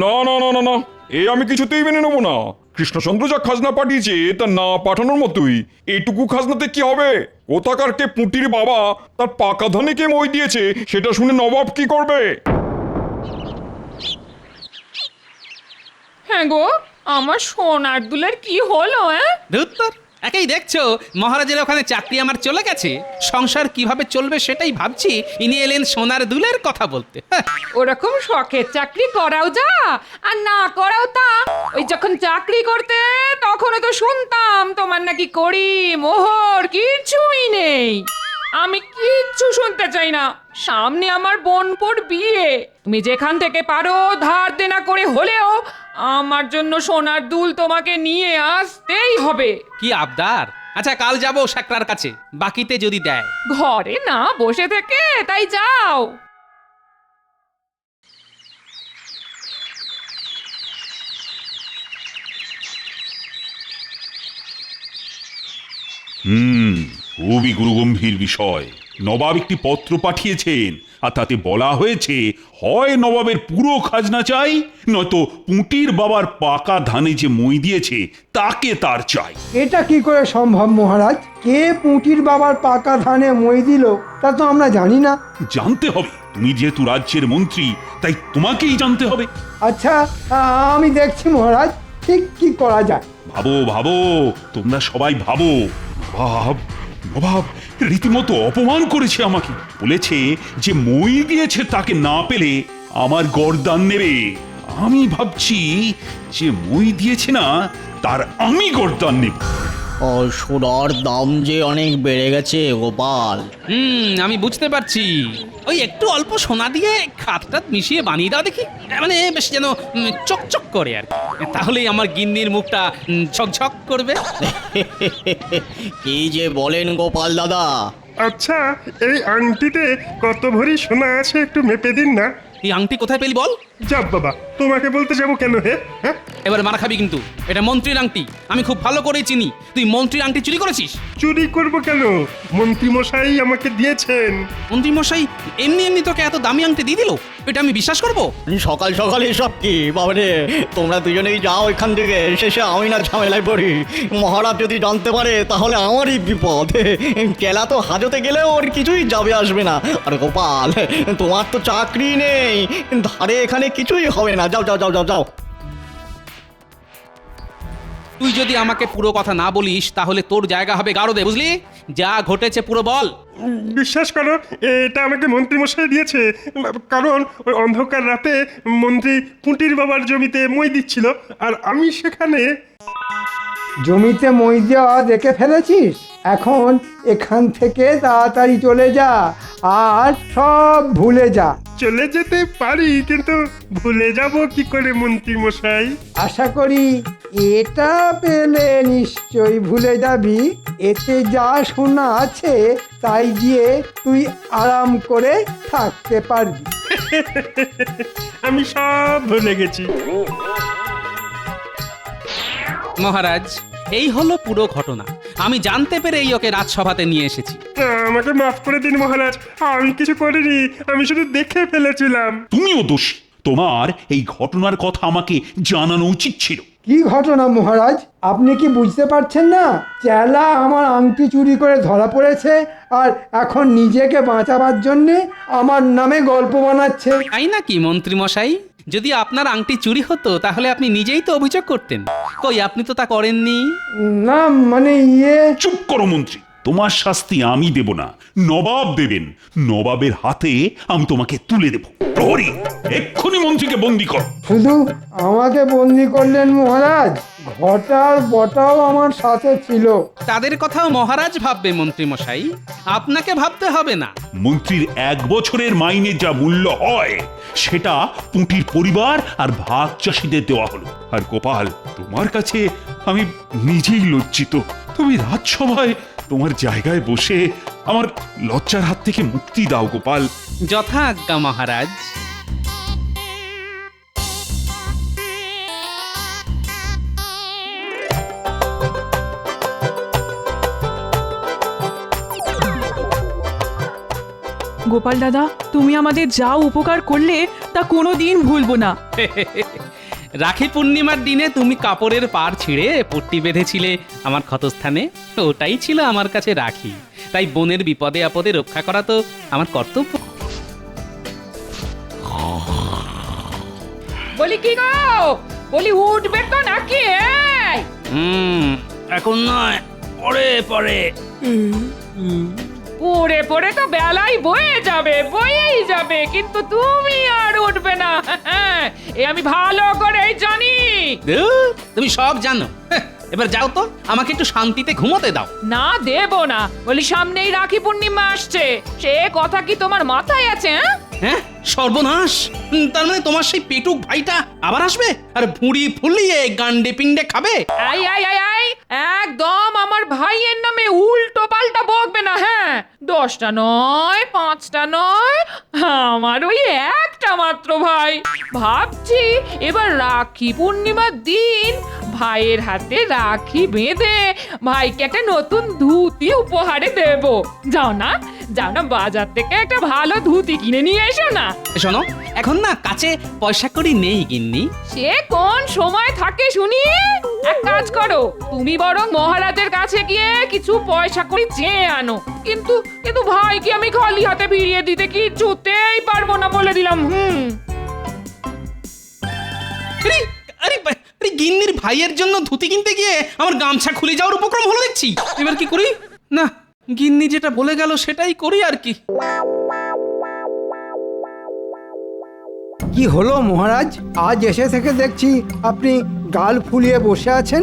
না না না না না, এ আমি কিছুতেই মেনে নেবো না। কৃষ্ণচন্দ্র যা খাজনা পাঠিয়েছে তা না পাঠানোর মতোই। এইটুকু খাজনাতে কি হবে? কোথাকার কে পুঁটির বাবা তার পাকা ধানে কে মই দিয়েছে সেটা শুনে নবাব কি করবে? হ্যাঁ গো, আমার সোনার দুলের কি হলো? ধুত্তর, একেই দেখছো মহারাজের ওখানে চাকরি আমার চলে গেছে, সংসার কিভাবে চলবে সেটাই ভাবছি, ইনি এলেন সোনার দুলের কথা বলতে। ওরকম শখের চাকরি করাও যা আর না করাও তা। ওই যখন চাকরি করতে তখনও তো শুনতাম তোমার নাকি কড়ি মোহর কিছুই নেই। আমি কিচ্ছু শুনতে চাই না। সামনে আমার বোনপোর বিয়ে, তুমি যেখান থেকে পারো ধার দেনা করে হলেও আমার জন্য সোনার দুল তোমাকে নিয়ে আসতেই হবে। কি আবদার? আচ্ছা কাল যাবো শাকরার কাছে, বাকিতে যদি দেয়। ঘরে না বসে থেকে তাই যাও। খুবই গুরুগম্ভীর বিষয়। নবাব একটি পত্র পাঠিয়েছেন, আর তাতে বলা হয়েছে হয় নবাবের পুরো খাজনা চাই, নয়তো পুঁটির বাবার পাকা ধানে যে মই দিয়েছে তাকে তার চাই। এটা কি করে সম্ভব মহারাজ? কে পুঁটির বাবার পাকা ধানে মই দিল তা তো আমরা জানি না। জানতে হবে, তুমি যেহেতু রাজ্যের মন্ত্রী তাই তোমাকেই জানতে হবে। আচ্ছা, আমি দেখছি মহারাজ ঠিক কি করা যায়। ভাবো ভাবো, তোমরা সবাই ভাবো। নবাব রীতিমতো অপমান করেছে আমাকে, বলেছে যে মই দিয়েছে তাকে না পেলে আমার গর্দান নেবে। আমি ভাবছি যে মই দিয়েছে না তার আমি গর্দান নেব। সোনার দাম যে অনেক বেড়ে গেছে গোপাল। আমি বুঝতে পারছি। ওই একটু অল্প সোনা দিয়ে খাতটাত মিশিয়ে বানিয়ে দাও দেখি, মানে বেশ যেন চকচক করে আর কি, তাহলেই আমার গিন্নির মুখটা ঝকঝক করবে। কি যে বলেন গোপাল দাদা। আচ্ছা, এই আংটিতে কত ভরি সোনা আছে একটু মেপে দিন না। এই আংটি কোথায় পেলি বল? যাব বাবা, তোমাকে বলতে যাবো কেন? হ্যাঁ, এবার মারা খাবি কিন্তু। এটা মন্ত্রীর আংটি, আমি খুব ভালো করেই চিনি। তুই মন্ত্রীর আংটি চুরি করেছিস? চুরি করব কেন? মন্ত্রী মশাই আমাকে দিয়েছেন। মন্ত্রী মশাই এমনি এমনি তোকে এত দামি আংটি দিয়ে দিল? এটা আমি বিশ্বাস করব? সকাল সকাল এসব কি বাবারে? তোমরা দুজনেই যাও এখান থেকে, শেষে আমি না ঝামেলায় পড়ি। মহারাজ যদি জানতে পারে তাহলে আমারই বিপদ। কেলা তো হাজতে গেলে ওর কিছুই যাবে আসবে না। আর গোপাল, তোমার তো চাকরি নেই, ধারে এখানে কিছুই হবে না। যাও যাও যাও যাও যাও। তুই যদি আমাকে পুরো কথা না বলিস তাহলে তোর জায়গা হবে গারদে, বুঝলি? যা ঘটেছে পুরো বল। বিশ্বাস করো, এটা আমাকে মন্ত্রী মশাই দিয়েছে। কারণ ওই অন্ধকার রাতে মন্ত্রী পুঁটির বাবার জমিতে মই দিচ্ছিল, আর আমি সেখানে। জমিতে মই দেওয়া দেখে ফেলেছিস? এখন এখান থেকে তাড়াতাড়ি চলে যা আর সব ভুলে যা। চলে যেতে পারি, কিন্তু ভুলে যাব কি করে মন্ত্রী মশাই? আশা করি এটা পেলে নিশ্চয়ই ভুলে যাবি। এতে যা শোনা আছে তাই দিয়ে তুই আরাম করে থাকতে পারবি। আমি সব ভুলে গেছি মহারাজ। এই হলো পুরো ঘটনা। আমি জানতে পেরেই ওকে রাজসভাতে নিয়ে এসেছি। আমাকে মাফ করে দিন মহারাজ, আমি কিছু করিনি, আমি শুধু দেখে ফেলেছিলাম। তুমিও দোষী। তোমার এই ঘটনার কথা আমাকে জানানো উচিত ছিল। কি ঘটনা মহারাজ? আপনি কি বুঝতে পারছেন না? চেলা আমার আংটি চুরি করে ধরা পড়েছে আর এখন নিজেকে বাঁচাবার জন্যে আমার নামে গল্প বানাচ্ছে। তাই নাকি মন্ত্রী মশাই? যদি আপনার আংটি চুরি হতো তাহলে আপনি নিজেই তো অভিযোগ করতেন। কই, আপনি তো তা করেননি। না মানে চুপ করো মন্ত্রী, তোমার শাস্তি আমি দেব না, নবাব দেবেন। নবাবের হাতে আমি তোমাকে তুলে দেব। প্রহরী, এক্ষুনি মন্ত্রীকে বন্দি কর। শুধু আমাকে বন্দি করলেন মহারাজ? ঘটার বটাও আমার সাথে ছিল। তাদের কথাও মহারাজ ভাববে মন্ত্রী মশাই, আপনাকে ভাবতে হবে না। মন্ত্রীর 1 বছরের মাইনে যা মূল্য হয় সেটা পুঁটির পরিবার আর ভাগ চাষীদের দেওয়া হলো। আর গোপাল, তোমার কাছে আমি নিজেই লজ্জিত। তুমি রাজসভায় তোমার জায়গায় বসে আমার লজ্জার হাত থেকে মুক্তি দাও গোপাল। যথা আজ্ঞা মহারাজ। গোপাল দাদা, তুমি আমাদের যা উপকার করলে তা কোনোদিন ভুলবো না। রাখি পূর্ণিমার দিনে তুমি কাপড়ের পাড় ছিঁড়ে পট্টি বেঁধেছিলে আমার ক্ষতস্থানে, ওটাই ছিল আমার কাছে রাখি। তাই বোনের বিপদে আপদে রক্ষা করা তো আমার কর্তব্য। বলি কি গো, বলি উঠবে তো নাকি? এখন নয়, পরে পরে। পড়ে পড়ে তো বেলাই বয়েই যাবে, কিন্তু তুমি আর উঠবে না। এ আমি ভালো করেই জানি। তুমি সব জানো, এবার যাও তো, আমাকে একটু শান্তিতে ঘুমোতে দাও। না, দেব না। বলি সামনেই রাখি পূর্ণিমা আসছে, সে কথা কি তোমার মাথায় আছে? হ্যাঁ, সর্বনাশ! তার মানে তোমার সেই পেটুক ভাইটা আবার আসবে আর ভুঁড়ি ফুলিয়ে গান্ডে পিণ্ডে খাবে? আই আই আই আই, একদম আমার ভাইয়ের নামে উল্টো পাল্টা বকবে না। হ্যাঁ, 10টা নয়, 5টা নয়, আমার ওই একটা মাত্র ভাই। ভাবছি এবার রাখি পূর্ণিমার দিন ভাইয়ের হাতে রাখি বেঁধে ভাইকে একটা নতুন ধুতি উপহারে দেব। যাও না বাজার থেকে একটা ভালো ধুতি কিনে নিয়ে এসো না। শোনো, এখন না কাছে পয়সা কড়ি নেই গিন্নি। সে কোন সময় থাকে শুনি? এক কাজ করো, তুমি বরং মহারাজের কাছে গিয়ে কিছু পয়সা কড়ি চেয়ে আনো। কিন্তু ভাইকে আমি খালি হাতে ফিরিয়ে দিতে কিছুতেই পারবো না, বলে দিলাম। আরে গিন্নির ভাইয়ের জন্য ধুতি কিনতে গিয়ে আমার গামছা খুলে যাওয়ার উপক্রম হলো দেখছি। এবার কি করি? না, গিন্নি যেটা বলে গেল সেটাই করি আর কি। কি হলো মহারাজ, আজ এসে থেকে দেখছি আপনি গাল ফুলিয়ে বসে আছেন।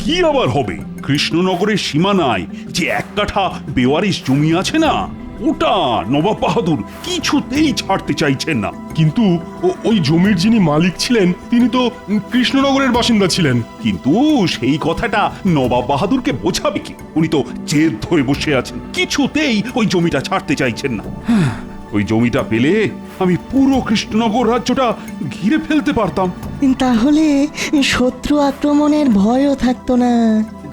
কি আবার হবে? কৃষ্ণনগরের সীমানায় যে 1 কাঠা বেওয়ারিশ জমি আছে না, ওটা নবাব বাহাদুর কিছুতেই ছাড়তে চাইছেন না। কিন্তু ওই জমির যিনি মালিক ছিলেন তিনি তো কৃষ্ণনগরের বাসিন্দা ছিলেন। কিন্তু সেই কথাটা নবাব বাহাদুরকে বোঝাবে কি? উনি তো জেদ ধরে বসে আছেন, কিছুতেই ওই জমিটা ছাড়তে চাইছেন না। ওই জমিটা পেলে আমি পুরো কৃষ্ণনগর রাজ্যটা ঘিরে ফেলতে পারতাম। তাহলে শত্রু আক্রমণের ভয়ও থাকতো না।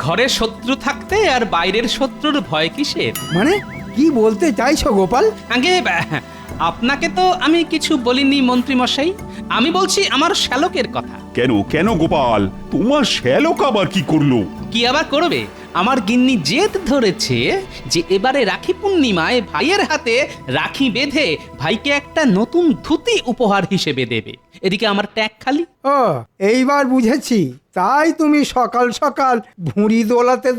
ঘরে শত্রু থাকতে আর বাইরের শত্রুর ভয় কিসের? মানে কি বলতে চাইছো গোপাল? আগে আপনাকে তো আমি কিছু বলিনি মন্ত্রী মশাই, আমি বলছি আমার শ্যালকের কথা। কেন গোপাল, তোমার শ্যালক আবার কি করলো? কি আবার করবে? আমার গিন্নি জেদ ধরেছে যে এবারে রাখি পূর্ণিমায় ভাইয়ের হাতে রাখি বেঁধে ভাইকে একটা নতুন ধুতি উপহার হিসেবে দেবে। এদিকে আমার ট্যাগ খালি। ও, এইবার বুঝেছি। তাই তুমি সকাল সকাল ভুঁড়ি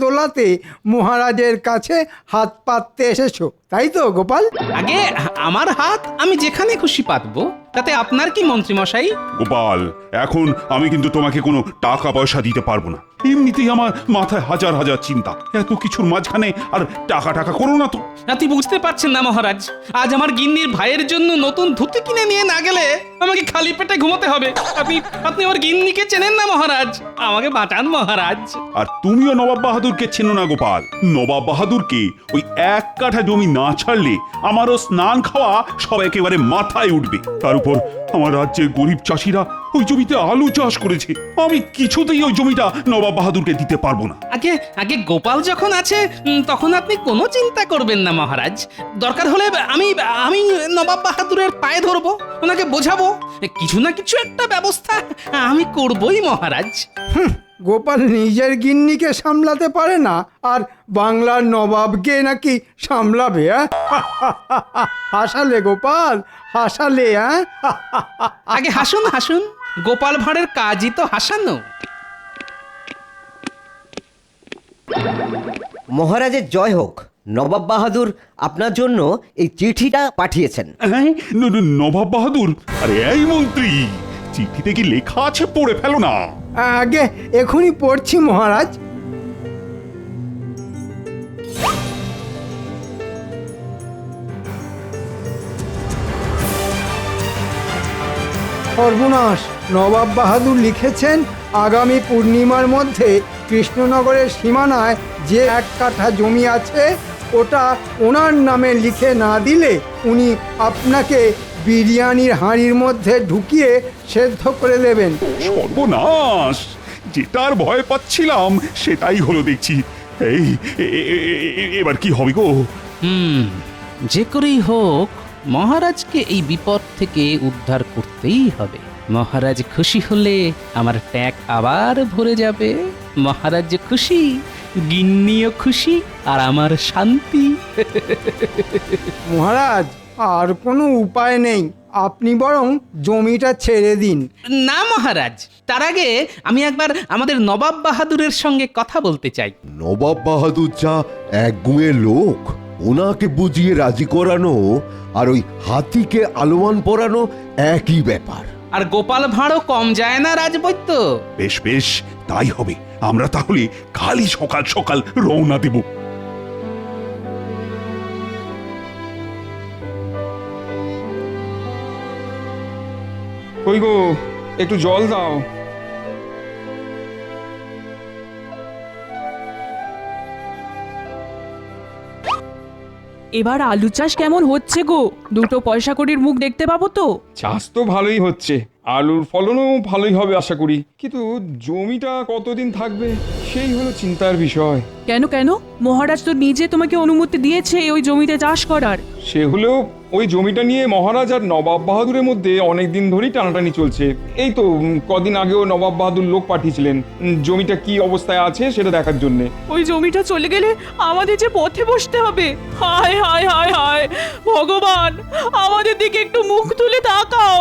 দোলাতে মহারাজের কাছে হাত পাততে এসেছো, তাই তো গোপাল? আগে আমার হাত আমি যেখানে খুশি পাতবো, তাতে আপনার কি মন্ত্রী মশাই? গোপাল, এখন আমি কিন্তু তোমাকে কোনো টাকা পয়সা দিতে পারবো না। এমনিতেই আমার মাথায় হাজার হাজার চিন্তা, এত কিছুর মাঝখানে আর টাকা করো না তো। আপনি বুঝতে পারছেন না মহারাজ, আজ আমার গিন্নির ভাইয়ের জন্য নতুন ধুতি কিনে নিয়ে না গেলে আমাকে খালি পেটে ঘুমোতে হবে। আপনি আমার গিন্নিকে চেনেন না মহারাজ, আমাকে বাঁচান মহারাজ। আর তুমিও নবাব বাহাদুরকে চেনো না গোপাল। নবাব বাহাদুরকে ওই 1 কাঠা জমি না ছাড়লে আমারও স্নান খাওয়া সব একেবারে মাথায় উঠবে। তার উপর আমার রাজ্যের গরিব চাষিরা ওই জমিতে আলু চাষ করেছে, আমি কিছুতেই ওই জমিটা নবাব বাহাদুরকে দিতে পারবো না। আগে গোপাল যখন আছে তখন আপনি কোনো চিন্তা করবেন না মহারাজ। দরকার হলে আমি নবাব বাহাদুরের পায়ে ধরবো, ওনাকে বোঝাবো, কিছু না কিছু একটা ব্যবস্থা আমি করবই মহারাজ। গোপাল নিজের গিন্নিকে সামলাতে পারে না, আর বাংলার নবাবকে নাকি সামলাবে? হাসালে গোপাল, হাসালে। আগে হাসুন, গোপাল ভাঁড়ের কাজই তো হাসানো। মহারাজের জয় হোক। নবাব বাহাদুর আপনার জন্য এই চিঠিটা পাঠিয়েছেন। নবাব বাহাদুর? আরে এই মন্ত্রী, চিঠিতে কি লেখা আছে পড়ে ফেলো না। আগে এখনই পড়ছি মহারাজ। সর্বনাশ! নবাব বাহাদুর লিখেছেন আগামী পূর্ণিমার মধ্যে কৃষ্ণনগরের সীমানায় যে 1 কাঠা জমি আছে ওটা ওনার নামে লিখে না দিলে উনি আপনাকে বিরিয়ানির হাঁড়ির মধ্যে ঢুকিয়ে সেদ্ধ করে দেবেন। সর্বনাশ, যেটার ভয় পাচ্ছিলাম সেটাই হলো দেখছি। এই এবার কি হবে গো? যে করেই হোক মহারাজকে এই বিপদ থেকে উদ্ধার করতেই হবে। মহারাজ খুশি হলে আমার ট্যাগ আবার ভরে যাবে। মহারাজ যে খুশি, গিন্নিও খুশি, আর আমার শান্তি। মহারাজ, আর কোনো উপায় নেই, আপনি বরং জমিটা ছেড়ে দিন। না মহারাজ, তার আগে আমি একবার আমাদের নবাব বাহাদুরের সঙ্গে কথা বলতে চাই। নবাব বাহাদুর যা এক গুঁয়ের লোক, ওনাকে বুঝিয়ে রাজি করানো আর ওই হাতিকে আলোয়ান পরানো একই ব্যাপার। আর গোপাল ভাঁড়ও কম যায় না রাজবৈদ্য। বেশ বেশ, তাই হবে। আমরা তাহলে কালই সকাল সকাল রওনা দেব। কই গো, একটু জল দাও। এবার আলু চাষ কেমন হচ্ছে গো? 2 পয়সা কড়ির মুখ দেখতে পাবো তো? চাষ তো ভালোই হচ্ছে, আলুর ফলনও ভালোই হবে আশা করি, কিন্তু জমিটা কতদিন থাকবে সেই হলো চিন্তার বিষয়। কেন কেন? মহারাজ তো নিজে তোমাকে অনুমতি দিয়েছে ওই জমিতে চাষ করার। সে হলেও ওই জমিটা নিয়ে মহারাজ আর নবাব বাহাদুরের মধ্যে অনেক দিন ধরেই টানাটানি চলছে। এই তো কদিন আগেও নবাব বাহাদুর লোক পাঠিয়েছিলেন জমিটা কি অবস্থায় আছে সেটা দেখার জন্য। ওই জমিটা চলে গেলে আমাদের যে পথে বসতে হবে। হায় হায় হায় হায় ভগবান, আমাদের দিকে একটু মুখ তুলে তাকাও।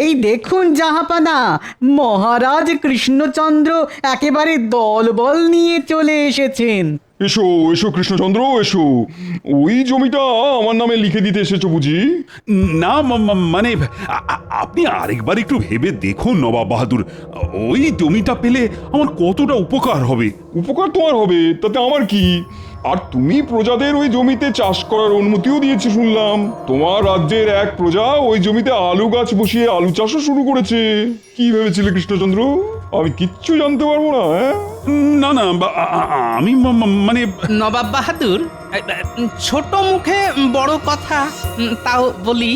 এই দেখুন জাহাপানা, মহারাজ কৃষ্ণচন্দ্র একেবারে দলবল নিয়ে চলে এসেছেন। এসো এসো কৃষ্ণচন্দ্র, এসো। ওই জমিটা আমার নামে লিখে দিতে এসেছো বুঝি? না মানে আপনি আরেকবার একটু ভেবে দেখুন নবাব বাহাদুর, ওই জমিটা পেলে আমার কতটা উপকার হবে। উপকার তোমার হবে তাতে আমার কি? আর তুমি প্রজাদের ওই জমিতে চাষ করার অনুমতিও দিয়েছে শুনলাম। তোমার রাজ্যের এক প্রজা ওই জমিতে আলু গাছ বসিয়ে আলু চাষও শুরু করেছে। কি ভেবেছিলে কৃষ্ণচন্দ্র আমি কিচ্ছু জানতে পারবো না? না না, আমি মানে নবাব বাহাদুর, ছোট মুখে বড় কথা, তাও বলি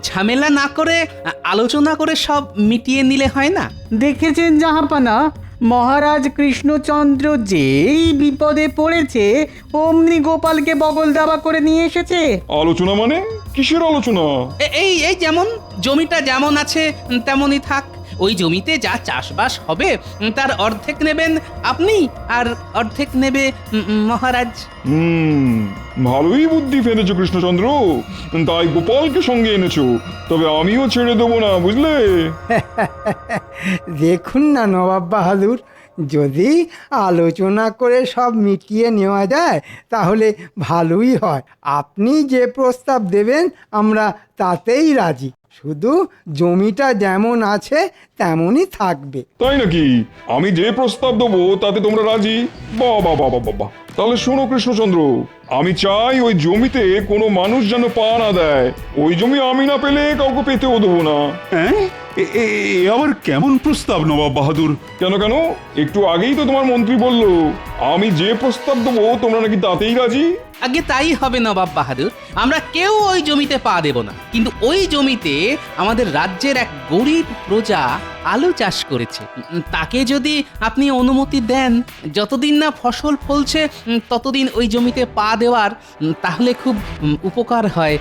ঝামেলা না করে আলোচনা করে সব মিটিয়ে নিলে হয় না? দেখেছেন জাহাপানা, মহারাজ কৃষ্ণচন্দ্র যেই বিপদে পড়েছে অমনি গোপালকে বগল দাবা করে নিয়ে এসেছে। আলোচনা মানে কিসের আলোচনা? এই এই যেমন জমিটা যেমন আছে তেমনই থাক। ওই জমিতে যা চাষবাস হবে তার অর্ধেক নেবেন আপনি আর অর্ধেক নেবে মহারাজ। ভালোই বুদ্ধি ফেলেছো কৃষ্ণচন্দ্র, তাই গোপালকে সঙ্গে এনেছো। তবে আমিও ছেড়ে দেবো না, বুঝলে? দেখুন না নবাব বাহাদুর, যদি আলোচনা করে সব মিটিয়ে নেওয়া যায় তাহলে ভালোই হয়। আপনি যে প্রস্তাব দেবেন আমরা তাতেই রাজি, শুধু জমিটা যেমন আছে তেমনই থাকবে। তাই নাকি? আমি যে প্রস্তাব দেবো তাতে তোমরা রাজি? বাবা বাবা বাবা, তাহলে শোনো কৃষ্ণচন্দ্র, আমি চাই ওই জমিতে কোনো মানুষ যেন পা না দেয়। ওই জমি আমি না পেলে কাউকে পেতেও দেবো না। হ্যাঁ, আবার কেমন প্রস্তাব নবাব বাহাদুর? কেন কেন, একটু আগেই তো তোমার মন্ত্রী বললো আমি যে প্রস্তাব দেবো তোমরা নাকি তাতেই রাজি। আগে তাই হবে নবাব বাহাদুর, আমরা কেউ ওই জমিতে পা দেব না। কিন্তু ওই জমিতে আমাদের রাজ্যের এক গরিব প্রজা আলু চাষ করেছে, তাকে যদি আপনি অনুমতি দেন, যতদিন না ফসল ফলছে ততদিন ওই জমিতে পা দেওয়ার, তাহলে খুব উপকার হয়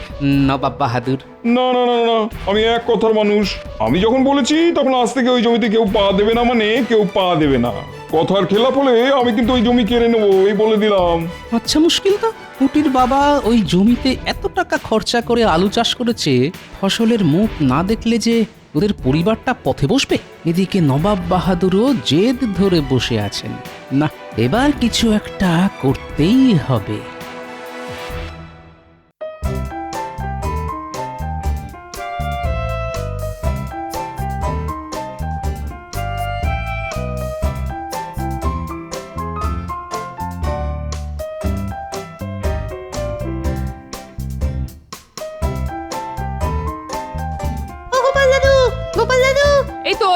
নবাব বাহাদুর। না না না না, আমি এক কথার মানুষ। আমি যখন বলেছি তখন আজ থেকে ওই জমিতে কেউ পা দেবে না, মানে কেউ পা দেবে না। কথার খেলাপ হলে আমি কিন্তু ওই জমি কেড়ে নেবো, এই বলে দিলাম। আচ্ছা, মুশকিল তো। পুটির বাবা ওই জমিতে এত টাকা খরচা করে আলু চাষ করেছে, ফসলের মুখ না দেখলে যে ওদের পরিবারটা পথে বসবে। এদিকে নবাব বাহাদুরও জেদ ধরে বসে আছেন। না, এবার কিছু একটা করতেই হবে।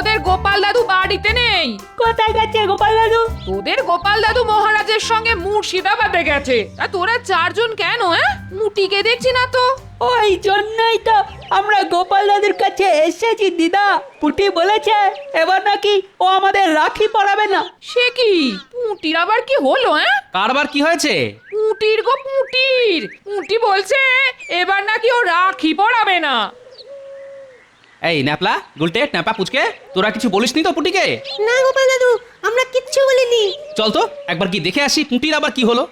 তোদের গোপাল দাদু বাড়িতে নেই। কোথায় গেছে গোপাল দাদু? তোদের গোপাল দাদু মহারাজের সঙ্গে মুর্শিদাবাদে গেছে। তা তোরা চারজন কেন? মুটিকে দেখছি না তো। ওই জন্যই তো আমরা গোপাল দাদুর কাছে এসেছি দিদা। পুটি বলেছে এবার নাকি ও আমাদের রাখি পরাবে না। সে কি? পুটির আবার কি হলো? কারবার কি হয়েছে? পুটির গো পুটির। পুটি বলছে এবার নাকি ও রাখি পরাবে না। এই ন্যাপলা গুলটে ন্যাপা পুচকে, তোরা কিছু বলিসনি তো পুটিকে? না গোপাল দাদু, আমরা কিচ্ছু বলিনি। চল তো একবার কি দেখে আসি পুটির আবার কি হলো।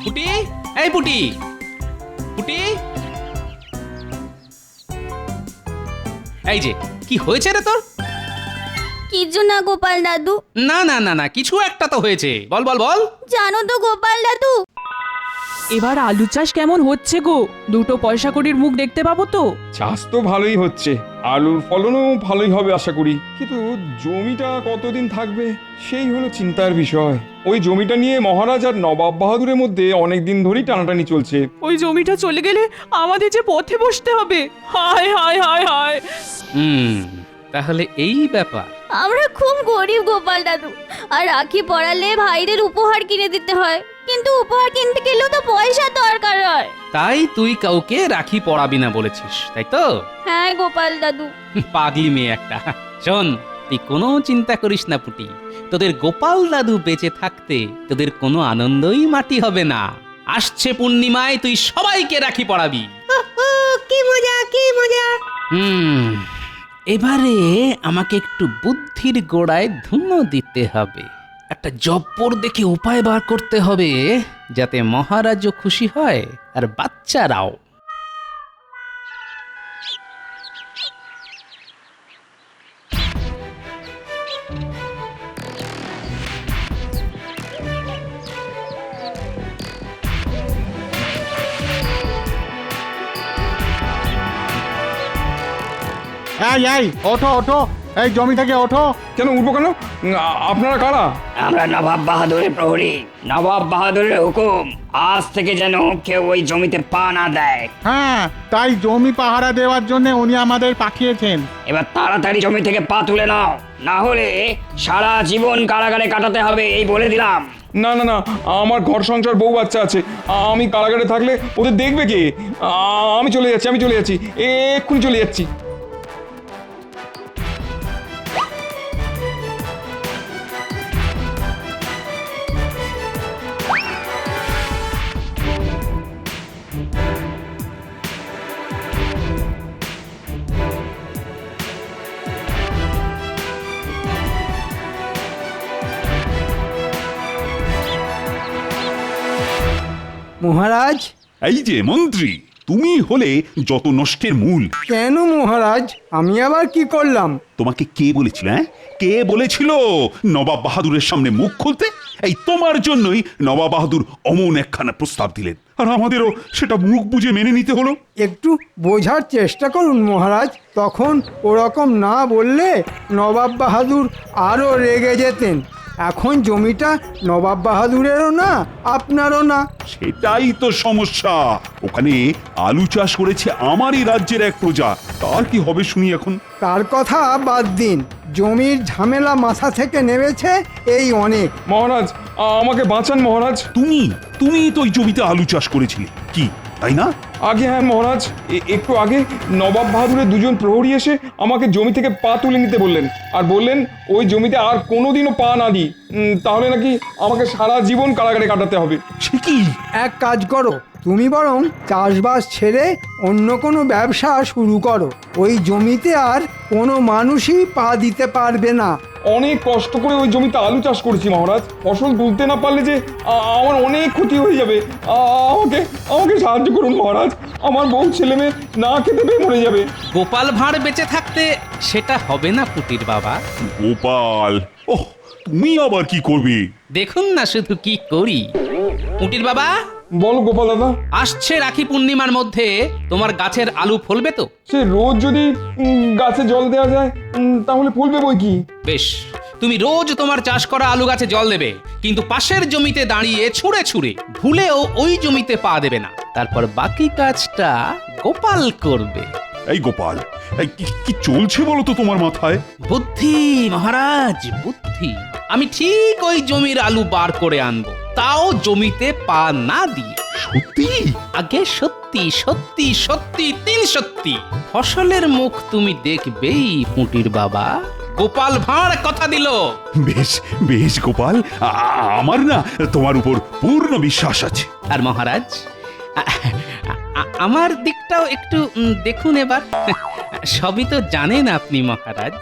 পুটি, এই পুটি, পুটি, এই যে কি হয়েছে রে তোর? কিছু না গোপাল দাদু। না না না না, কিছু একটা তো হয়েছে, বল বল বল। জানো তো গোপাল দাদু, এবার আলু চাষ কেমন হচ্ছে গো? দুটো পয়সা কড়ির মুখ দেখতে পাবো তো? চাষ তো ভালোই হচ্ছে, আলুর ফলনও ভালোই হবে আশা করি, কিন্তু জমিটা কতদিন থাকবে সেই হলো চিন্তার বিষয়। ওই জমিটা নিয়ে মহারাজ আর নবাব বাহাদুরের মধ্যে অনেক দিন ধরেই টানাটানি চলছে। ওই জমিটা চলে গেলে আমাদের যে পথে বসতে হবে। হায় হায় হায় হায়। তাহলে এই ব্যাপার। আমরা খুব গরিব গোপাল দাদু, আর রাখি পরালে ভাইদের উপহার কিনে দিতে হয়, কিন্তু উপহার কিনতে গেলেও তো পয়সা দরকার হয়। তাই তুই কাউকে রাখি পড়াবি না বলেছিস, তাই তো? হ্যাঁ গোপাল দাদু। পাগলি মেয়ে একটা। শোন, তুই কোনো চিন্তা করিস না পুটি, তোদের গোপাল দাদু বেঁচে থাকতে তোদের কোনো আনন্দই মাটি হবে না। আসছে পূর্ণিমায় তুই সবাইকে রাখি পড়াবি। কি মজা, কি মজা। এবারে আমাকে একটু বুদ্ধির গোড়ায় ধুনো দিতে হবে। একটা জব্বর দেখে উপায় বার করতে হবে যাতে মহারাজও খুশি হয় আর বাচ্চারাও। এই ওঠো ওঠো, এই জমি থেকে ওঠো। কেন উঠবো কেন? আপনারা কারা? আমরা নবাব বাহাদুরের প্রহরী। নবাব বাহাদুরের হুকুম, আজ থেকে যেন কেউ ওই জমিতে পা না দেয়। হ্যাঁ, তাই জমি পাহারা দেওয়ার জন্য উনি আমাদের পাঠিয়েছেন। এবার তাড়াতাড়ি জমি থেকে পা তুলে নাও, না হলে সারা জীবন কারাগারে কাটাতে হবে, এই বলে দিলাম। না না না, আমার ঘর সংসার বউ বাচ্চা আছে, আমি কারাগারে থাকলে ওদের দেখবে কে? আমি চলে যাচ্ছি, আমি চলে যাচ্ছি, এক্ষুনি চলে যাচ্ছি। মহারাজ। এই যে মন্ত্রী, তুমি হলে যত নষ্টের মূল। কেন মহারাজ, আমি আবার কি করলাম? তোমাকে কে বলেছিল? কে বলেছিল নবাব বাহাদুরের সামনে মুখ খুলতে? এই তোমার জন্যই নবাব বাহাদুর অমন একখানা প্রস্তাব দিলেন, আর আমাদেরও সেটা মুখ বুঝে মেনে নিতে হলো। একটু বোঝার চেষ্টা করুন মহারাজ, তখন ওরকম না বললে নবাব বাহাদুর আরও রেগে যেতেন। এখন জমিটা নবাব বাহাদুরেরও না, আপনারও না। সেটাই তো সমস্যা। ওখানে আলু চাষ করেছে আমারই রাজ্যের এক প্রজা, তার কি হবে শুনি এখন? তার কথা বাদ দিন, জমির ঝামেলা মাথা থেকে নেমেছে এই অনেক। মহারাজ, আমাকে বাঁচান মহারাজ। তুমি তো ওই জমিতে আলু চাষ করেছিলে, কি তাই না? আগে হ্যাঁ মহারাজ, একটু আগে নবাব বাহাদুরের দুজন প্রহরী এসে আমাকে জমি থেকে পা তুলে নিতে বললেন, আর বললেন ওই জমিতে আর কোনোদিনও পা না দিই, তাহলে নাকি আমাকে সারা জীবন কারাগারে কাটাতে হবে। সে কি? এক কাজ করো, তুমি বরং চাষবাস ছেড়ে অন্য কোনো ব্যবসা শুরু করো। ওই জমিতে আর কোনো মানুষই পা দিতে পারবে না। অনেক কষ্ট করে ওই জমিতে আলু চাষ করেছি মহারাজ, ফসল তুলতে না পারলে যে আমার অনেক ক্ষতি হয়ে যাবে। আমাকে সাহায্য করুন মহারাজ, আমার বউ ছেলে মেয়ে না খেতে পেয়ে মরে যাবে। গোপাল ভাঁড় বেঁচে থাকতে সেটা হবে না পুটির বাবা। গোপাল, ওহ, তুমি আবার কি করবে? দেখুন না শুধু কি করি। পুটির বাবা, বল গোপাল দাদা। আসছে রাখি পূর্ণিমার মধ্যে তোমার গাছের আলু ফলবে তো? সে রোজ যদি গাছে জল দেওয়া যায় তাহলে ফলবে বই কি। বেশ, তুমি রোজ তোমার চাষ করা আলু গাছে জল দেবে, কিন্তু পাশের জমিতে দাঁড়িয়ে ছুঁড়ে ছুঁড়ে ভুলেও ওই জমিতে পা দেবে না। তারপর বাকি কাজটা গোপাল করবে। এই গোপাল, এই কি চলছে বলো তো তোমার মাথায়? বুদ্ধি মহারাজ, বুদ্ধি। আমি ঠিক ওই জমির আলু বার করে আনবো, তাও জমিতে পা না দিয়ে। সত্যি? আগে সত্যি সত্যি সত্যি 3 সত্যি। ফসলের মুখ তুমি দেখবেই পুঁটির বাবা। গোপাল ভাঁড় কথা দিল। বেশ বেশ গোপাল, আমার না তোমার উপর পূর্ণ বিশ্বাস আছে। আর মহারাজ, আমার দিকটাও একটু দেখুন এবার। সবই তো জানেন আপনি মহারাজ।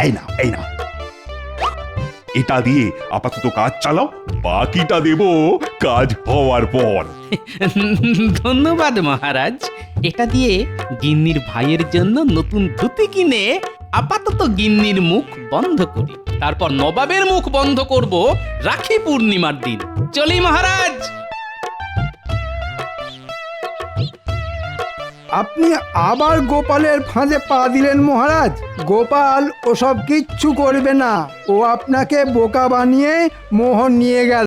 এই না, এটা দিয়ে আপাতত কাজ চালাও, বাকিটা দেব কাজ হওয়ার পর। ধন্যবাদ মহারাজ। এটা দিয়ে গিন্নির ভাইয়ের জন্য নতুন ধুতি কিনে আপাতত গিন্নির মুখ বন্ধ করি, তারপর নবাবের মুখ বন্ধ করব রাখি পূর্ণিমার দিন। চলি মহারাজ। আপনি আবার গোপালের ফাঁদে পা দিলেন মহারাজ। গোপাল ওসব কিচ্ছু করবে না, ও আপনাকে বোকা বানিয়ে মোহর নিয়ে গেল।